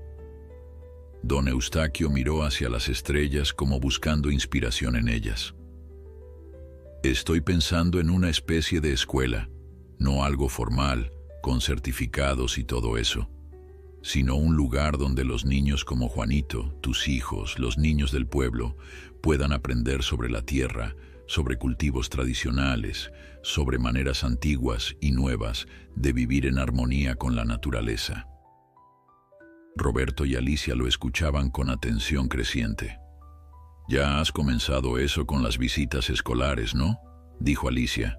Don Eustaquio miró hacia las estrellas como buscando inspiración en ellas. Estoy pensando en una especie de escuela, no algo formal, con certificados y todo eso, sino un lugar donde los niños como Juanito, tus hijos, los niños del pueblo, puedan aprender sobre la tierra, sobre cultivos tradicionales, sobre maneras antiguas y nuevas de vivir en armonía con la naturaleza. Roberto y Alicia lo escuchaban con atención creciente. «Ya has comenzado eso con las visitas escolares, ¿no?», dijo Alicia.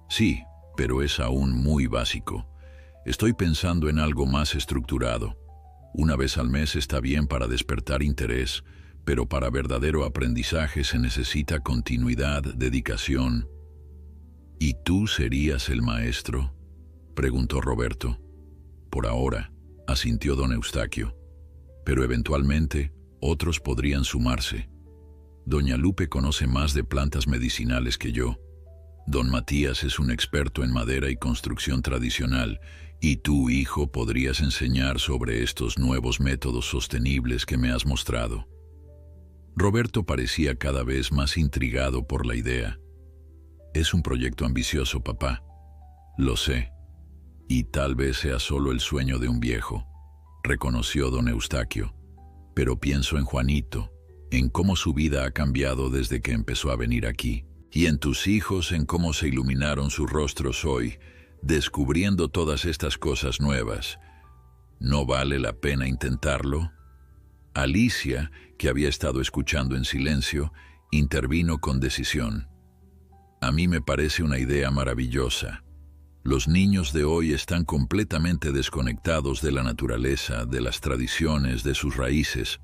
«Sí, pero es aún muy básico. Estoy pensando en algo más estructurado. Una vez al mes está bien para despertar interés, pero para verdadero aprendizaje se necesita continuidad, dedicación». «¿Y tú serías el maestro?», preguntó Roberto. «Por ahora», asintió don Eustaquio, «pero eventualmente otros podrían sumarse. Doña Lupe conoce más de plantas medicinales que yo. Don Matías es un experto en madera y construcción tradicional, y tú, hijo, podrías enseñar sobre estos nuevos métodos sostenibles que me has mostrado». Roberto parecía cada vez más intrigado por la idea. «Es un proyecto ambicioso, papá. Lo sé. Y tal vez sea solo el sueño de un viejo», reconoció don Eustaquio. «Pero pienso en Juanito, en cómo su vida ha cambiado desde que empezó a venir aquí, y en tus hijos, en cómo se iluminaron sus rostros hoy, descubriendo todas estas cosas nuevas. ¿No vale la pena intentarlo?». Alicia, que había estado escuchando en silencio, intervino con decisión. «A mí me parece una idea maravillosa. Los niños de hoy están completamente desconectados de la naturaleza, de las tradiciones, de sus raíces.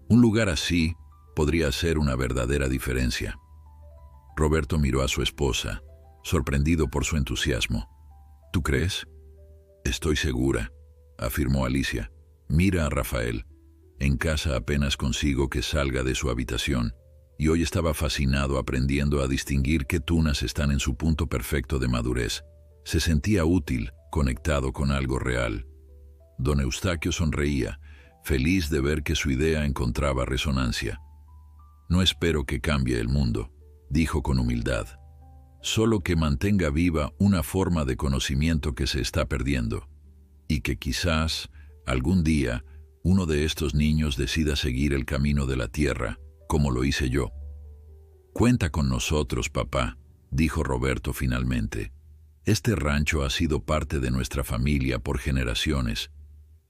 Un lugar así podría hacer una verdadera diferencia». Roberto miró a su esposa, sorprendido por su entusiasmo. «¿Tú crees?». «Estoy segura», afirmó Alicia. «Mira a Rafael. En casa apenas consigo que salga de su habitación, y hoy estaba fascinado aprendiendo a distinguir qué tunas están en su punto perfecto de madurez. Se sentía útil, conectado con algo real». Don Eustaquio sonreía, feliz de ver que su idea encontraba resonancia. «No espero que cambie el mundo», dijo con humildad, «solo que mantenga viva una forma de conocimiento que se está perdiendo, y que quizás, algún día, uno de estos niños decida seguir el camino de la tierra, como lo hice yo». «Cuenta con nosotros, papá», dijo Roberto finalmente. «Este rancho ha sido parte de nuestra familia por generaciones.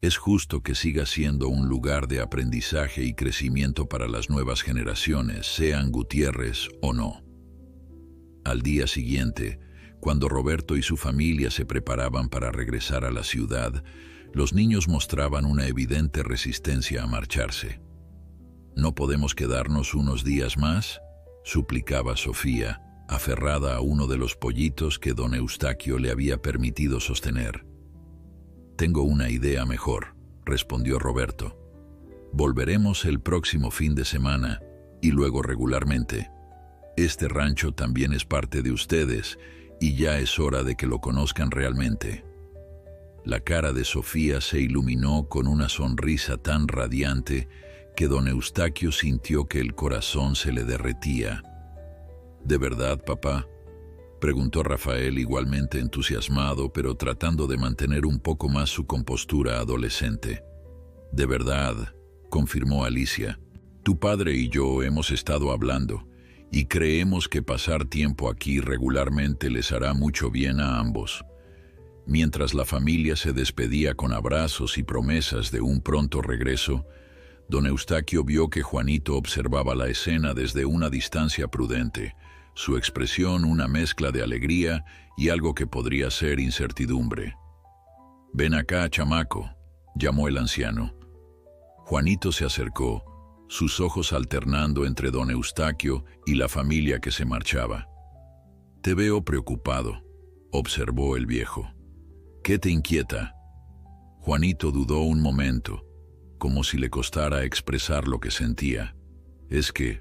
Es justo que siga siendo un lugar de aprendizaje y crecimiento para las nuevas generaciones, sean Gutiérrez o no». Al día siguiente, cuando Roberto y su familia se preparaban para regresar a la ciudad, los niños mostraban una evidente resistencia a marcharse. «¿No podemos quedarnos unos días más?», suplicaba Sofía, aferrada a uno de los pollitos que don Eustaquio le había permitido sostener. «Tengo una idea mejor», respondió Roberto. «Volveremos el próximo fin de semana y luego regularmente. Este rancho también es parte de ustedes y ya es hora de que lo conozcan realmente». La cara de Sofía se iluminó con una sonrisa tan radiante que don Eustaquio sintió que el corazón se le derretía. «¿De verdad, papá?», preguntó Rafael, igualmente entusiasmado, pero tratando de mantener un poco más su compostura adolescente. «De verdad», confirmó Alicia. «Tu padre y yo hemos estado hablando, y creemos que pasar tiempo aquí regularmente les hará mucho bien a ambos». Mientras la familia se despedía con abrazos y promesas de un pronto regreso, don Eustaquio vio que Juanito observaba la escena desde una distancia prudente, su expresión una mezcla de alegría y algo que podría ser incertidumbre. «Ven acá, chamaco», llamó el anciano. Juanito se acercó, sus ojos alternando entre don Eustaquio y la familia que se marchaba. «Te veo preocupado», observó el viejo. «¿Qué te inquieta?». Juanito dudó un momento, como si le costara expresar lo que sentía. Es que,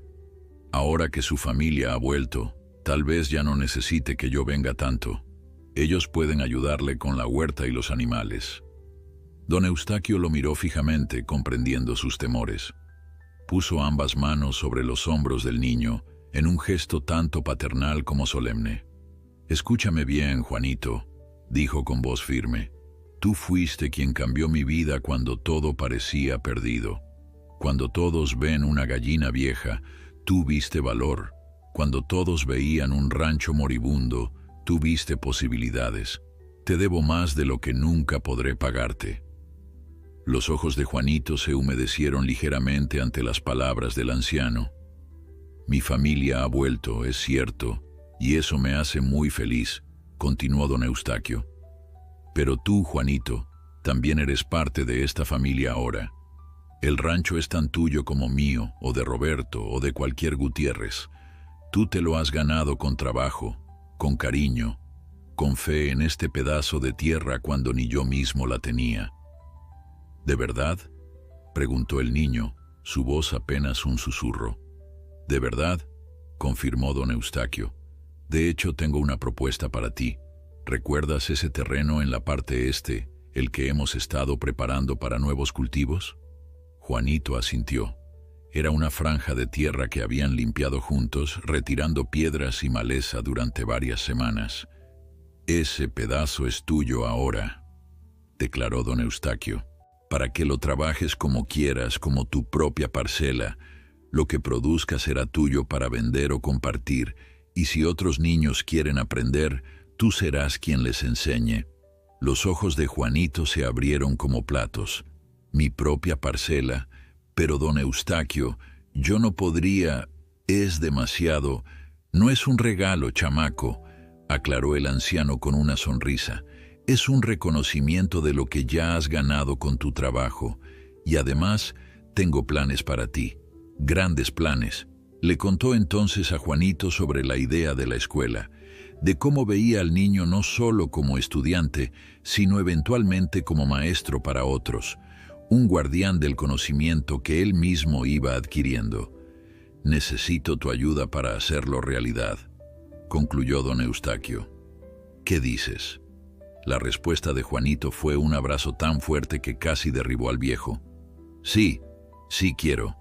ahora que su familia ha vuelto, tal vez ya no necesite que yo venga tanto. Ellos pueden ayudarle con la huerta y los animales. Don Eustaquio lo miró fijamente, comprendiendo sus temores. Puso ambas manos sobre los hombros del niño, en un gesto tanto paternal como solemne. «Escúchame bien, Juanito», dijo con voz firme. «Tú fuiste quien cambió mi vida cuando todo parecía perdido. Cuando todos ven una gallina vieja, tú viste valor. Cuando todos veían un rancho moribundo, tú viste posibilidades. Te debo más de lo que nunca podré pagarte». Los ojos de Juanito se humedecieron ligeramente ante las palabras del anciano. «Mi familia ha vuelto, es cierto, y eso me hace muy feliz», continuó don Eustaquio. «Pero tú, Juanito, también eres parte de esta familia ahora. El rancho es tan tuyo como mío, o de Roberto, o de cualquier Gutiérrez. Tú te lo has ganado con trabajo, con cariño, con fe en este pedazo de tierra cuando ni yo mismo la tenía». «¿De verdad?», preguntó el niño, su voz apenas un susurro. «¿De verdad?», confirmó don Eustaquio. «De hecho, tengo una propuesta para ti. ¿Recuerdas ese terreno en la parte este, el que hemos estado preparando para nuevos cultivos?». Juanito asintió. Era una franja de tierra que habían limpiado juntos, retirando piedras y maleza durante varias semanas. «Ese pedazo es tuyo ahora», declaró don Eustaquio, «para que lo trabajes como quieras, como tu propia parcela. Lo que produzca será tuyo para vender o compartir, y si otros niños quieren aprender, tú serás quien les enseñe». Los ojos de Juanito se abrieron como platos. «Mi propia parcela, pero don Eustaquio, yo no podría, es demasiado». «No es un regalo, chamaco», aclaró el anciano con una sonrisa. «Es un reconocimiento de lo que ya has ganado con tu trabajo. Y además, tengo planes para ti. Grandes planes». Le contó entonces a Juanito sobre la idea de la escuela, de cómo veía al niño no solo como estudiante, sino eventualmente como maestro para otros, un guardián del conocimiento que él mismo iba adquiriendo. «Necesito tu ayuda para hacerlo realidad», concluyó don Eustaquio. «¿Qué dices?». La respuesta de Juanito fue un abrazo tan fuerte que casi derribó al viejo. «Sí, sí quiero.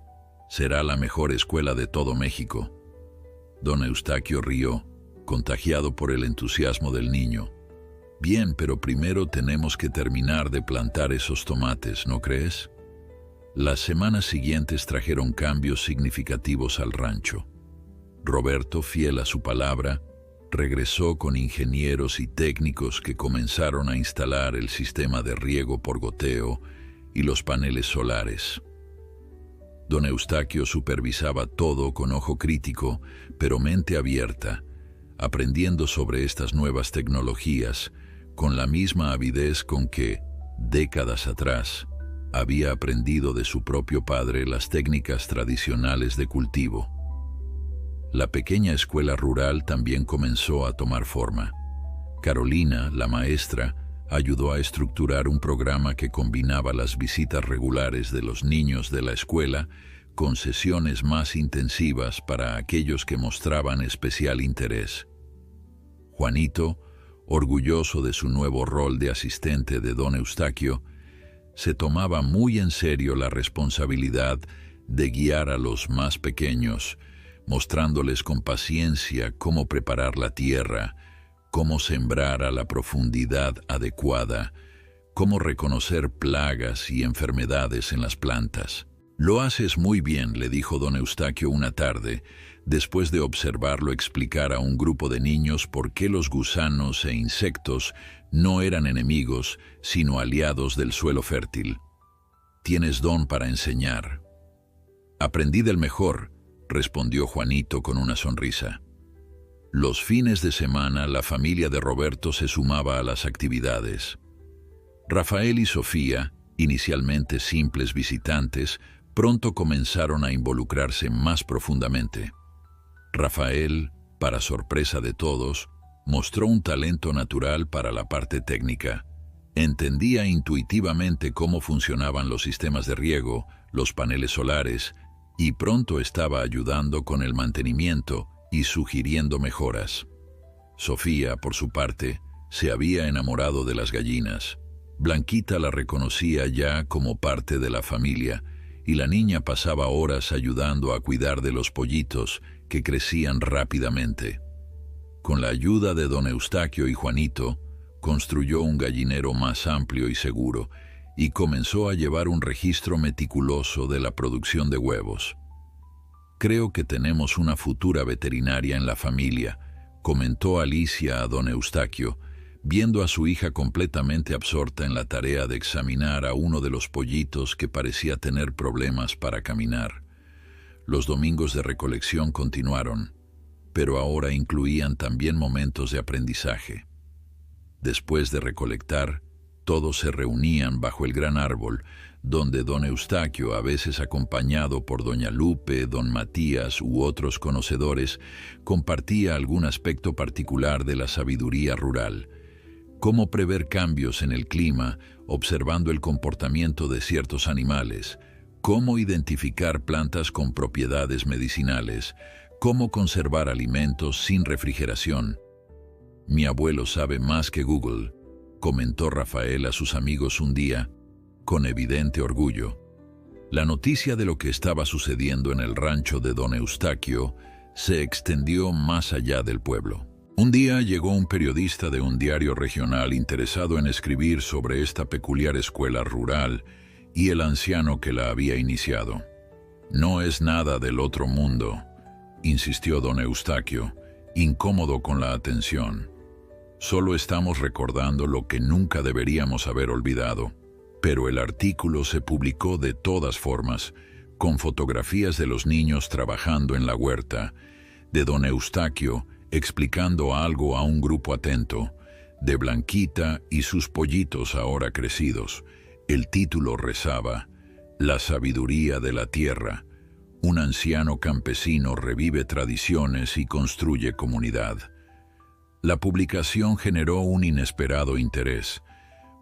Será la mejor escuela de todo México». Don Eustaquio rió, contagiado por el entusiasmo del niño. «Bien, pero primero tenemos que terminar de plantar esos tomates, ¿no crees?». Las semanas siguientes trajeron cambios significativos al rancho. Roberto, fiel a su palabra, regresó con ingenieros y técnicos que comenzaron a instalar el sistema de riego por goteo y los paneles solares. Don Eustaquio supervisaba todo con ojo crítico, pero mente abierta, aprendiendo sobre estas nuevas tecnologías con la misma avidez con que, décadas atrás, había aprendido de su propio padre las técnicas tradicionales de cultivo. La pequeña escuela rural también comenzó a tomar forma. Carolina, la maestra, ayudó a estructurar un programa que combinaba las visitas regulares de los niños de la escuela con sesiones más intensivas para aquellos que mostraban especial interés. Juanito, orgulloso de su nuevo rol de asistente de don Eustaquio, se tomaba muy en serio la responsabilidad de guiar a los más pequeños, mostrándoles con paciencia cómo preparar la tierra, cómo sembrar a la profundidad adecuada, cómo reconocer plagas y enfermedades en las plantas. «Lo haces muy bien», le dijo don Eustaquio una tarde, después de observarlo explicar a un grupo de niños por qué los gusanos e insectos no eran enemigos, sino aliados del suelo fértil. «Tienes don para enseñar». «Aprendí del mejor», respondió Juanito con una sonrisa. Los fines de semana la familia de Roberto se sumaba a las actividades. Rafael y Sofía, inicialmente simples visitantes, pronto comenzaron a involucrarse más profundamente. Rafael, para sorpresa de todos, mostró un talento natural para la parte técnica. Entendía intuitivamente cómo funcionaban los sistemas de riego, los paneles solares, y pronto estaba ayudando con el mantenimiento y sugiriendo mejoras. Sofía, por su parte, se había enamorado de las gallinas. Blanquita la reconocía ya como parte de la familia, y la niña pasaba horas ayudando a cuidar de los pollitos que crecían rápidamente. Con la ayuda de don Eustaquio y Juanito, construyó un gallinero más amplio y seguro y comenzó a llevar un registro meticuloso de la producción de huevos. «Creo que tenemos una futura veterinaria en la familia», comentó Alicia a don Eustaquio, viendo a su hija completamente absorta en la tarea de examinar a uno de los pollitos que parecía tener problemas para caminar. Los domingos de recolección continuaron, pero ahora incluían también momentos de aprendizaje. Después de recolectar, todos se reunían bajo el gran árbol, donde don Eustaquio, a veces acompañado por doña Lupe, don Matías u otros conocedores, compartía algún aspecto particular de la sabiduría rural. Cómo prever cambios en el clima, observando el comportamiento de ciertos animales, cómo identificar plantas con propiedades medicinales, cómo conservar alimentos sin refrigeración. «Mi abuelo sabe más que Google», comentó Rafael a sus amigos un día, con evidente orgullo. La noticia de lo que estaba sucediendo en el rancho de don Eustaquio se extendió más allá del pueblo. Un día llegó un periodista de un diario regional interesado en escribir sobre esta peculiar escuela rural y el anciano que la había iniciado. «No es nada del otro mundo», insistió don Eustaquio, incómodo con la atención. «Solo estamos recordando lo que nunca deberíamos haber olvidado». Pero el artículo se publicó de todas formas, con fotografías de los niños trabajando en la huerta, de don Eustaquio explicando algo a un grupo atento, de Blanquita y sus pollitos ahora crecidos. El título rezaba: «La sabiduría de la tierra. Un anciano campesino revive tradiciones y construye comunidad». La publicación generó un inesperado interés.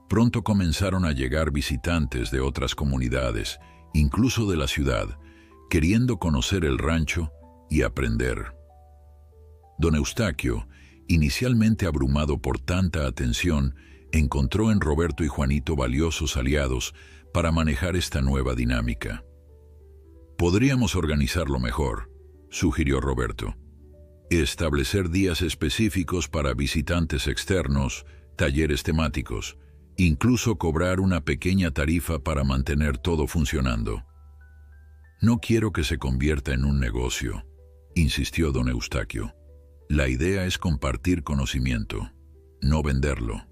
Pronto comenzaron a llegar visitantes de otras comunidades, incluso de la ciudad, queriendo conocer el rancho y aprender. Don Eustaquio, inicialmente abrumado por tanta atención, encontró en Roberto y Juanito valiosos aliados para manejar esta nueva dinámica. «Podríamos organizarlo mejor», sugirió Roberto. «Establecer días específicos para visitantes externos, talleres temáticos, incluso cobrar una pequeña tarifa para mantener todo funcionando». «No quiero que se convierta en un negocio», insistió don Eustaquio. «La idea es compartir conocimiento, no venderlo».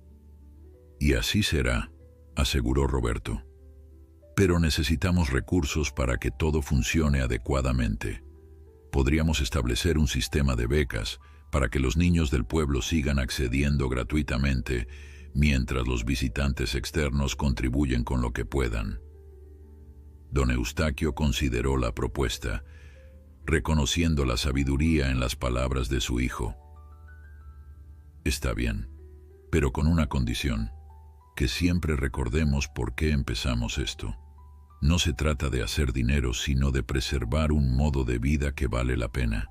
«Y así será», aseguró Roberto. «Pero necesitamos recursos para que todo funcione adecuadamente. Podríamos establecer un sistema de becas para que los niños del pueblo sigan accediendo gratuitamente mientras los visitantes externos contribuyen con lo que puedan». Don Eustaquio consideró la propuesta, reconociendo la sabiduría en las palabras de su hijo. «Está bien, pero con una condición: que siempre recordemos por qué empezamos esto. No se trata de hacer dinero, sino de preservar un modo de vida que vale la pena».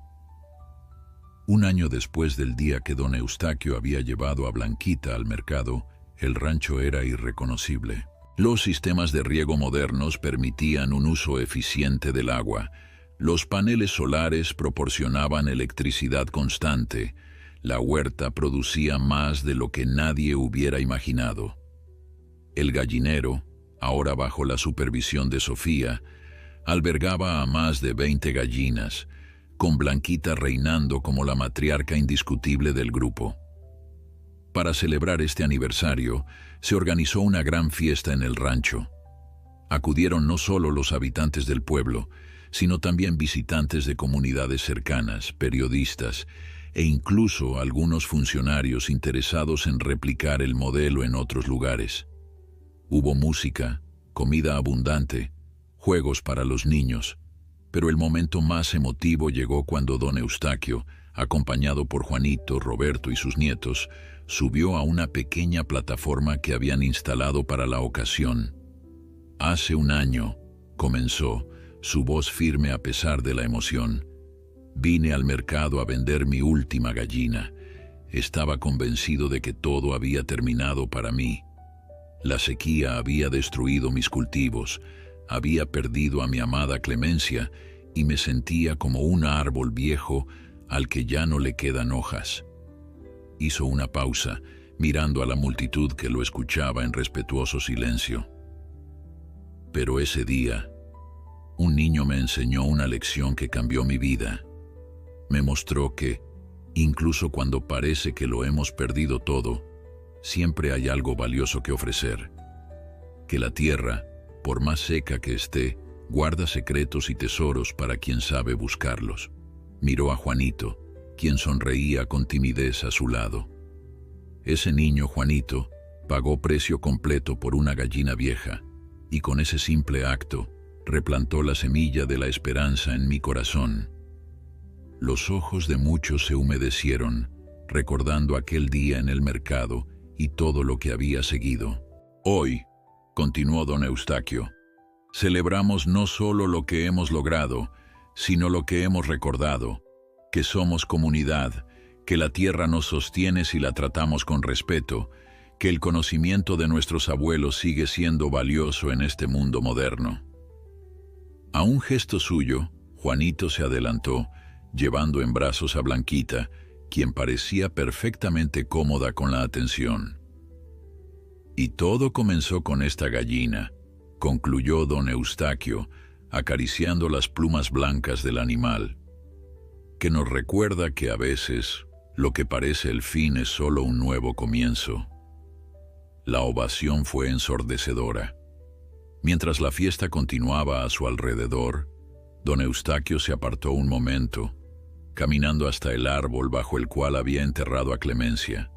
Un año después del día que don Eustaquio había llevado a Blanquita al mercado, el rancho era irreconocible. Los sistemas de riego modernos permitían un uso eficiente del agua. Los paneles solares proporcionaban electricidad constante. La huerta producía más de lo que nadie hubiera imaginado. El gallinero, ahora bajo la supervisión de Sofía, albergaba a más de 20 gallinas, con Blanquita reinando como la matriarca indiscutible del grupo. Para celebrar este aniversario, se organizó una gran fiesta en el rancho. Acudieron no solo los habitantes del pueblo, sino también visitantes de comunidades cercanas, periodistas e incluso algunos funcionarios interesados en replicar el modelo en otros lugares. Hubo música, comida abundante, juegos para los niños, pero el momento más emotivo llegó cuando don Eustaquio, acompañado por Juanito, Roberto y sus nietos, subió a una pequeña plataforma que habían instalado para la ocasión. Hace un año, comenzó, su voz firme a pesar de la emoción. Vine al mercado a vender mi última gallina. Estaba convencido de que todo había terminado para mí. La sequía había destruido mis cultivos, había perdido a mi amada Clemencia y me sentía como un árbol viejo al que ya no le quedan hojas. Hizo una pausa, mirando a la multitud que lo escuchaba en respetuoso silencio. Pero ese día, un niño me enseñó una lección que cambió mi vida. Me mostró que, incluso cuando parece que lo hemos perdido todo, siempre hay algo valioso que ofrecer. Que la tierra, por más seca que esté, guarda secretos y tesoros para quien sabe buscarlos. Miró a Juanito, quien sonreía con timidez a su lado. Ese niño, Juanito, pagó precio completo por una gallina vieja, y con ese simple acto, replantó la semilla de la esperanza en mi corazón. Los ojos de muchos se humedecieron, recordando aquel día en el mercado y todo lo que había seguido. Hoy, continuó don Eustaquio, celebramos no solo lo que hemos logrado, sino lo que hemos recordado, que somos comunidad, que la tierra nos sostiene si la tratamos con respeto, que el conocimiento de nuestros abuelos sigue siendo valioso en este mundo moderno. A un gesto suyo, Juanito se adelantó, llevando en brazos a Blanquita, quien parecía perfectamente cómoda con la atención. Y todo comenzó con esta gallina, concluyó don Eustaquio, acariciando las plumas blancas del animal, que nos recuerda que a veces lo que parece el fin es solo un nuevo comienzo. La ovación fue ensordecedora. Mientras la fiesta continuaba a su alrededor, don Eustaquio se apartó un momento, caminando hasta el árbol bajo el cual había enterrado a Clemencia.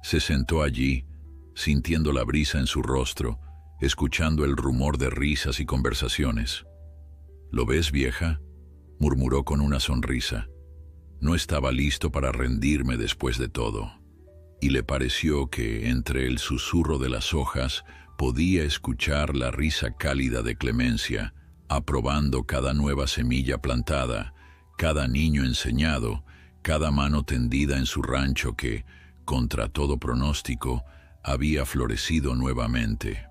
Se sentó allí, sintiendo la brisa en su rostro, escuchando el rumor de risas y conversaciones. «¿Lo ves, vieja?», murmuró con una sonrisa. No estaba listo para rendirme después de todo, y le pareció que entre el susurro de las hojas podía escuchar la risa cálida de Clemencia, aprobando cada nueva semilla plantada, cada niño enseñado, cada mano tendida en su rancho que, contra todo pronóstico, había florecido nuevamente.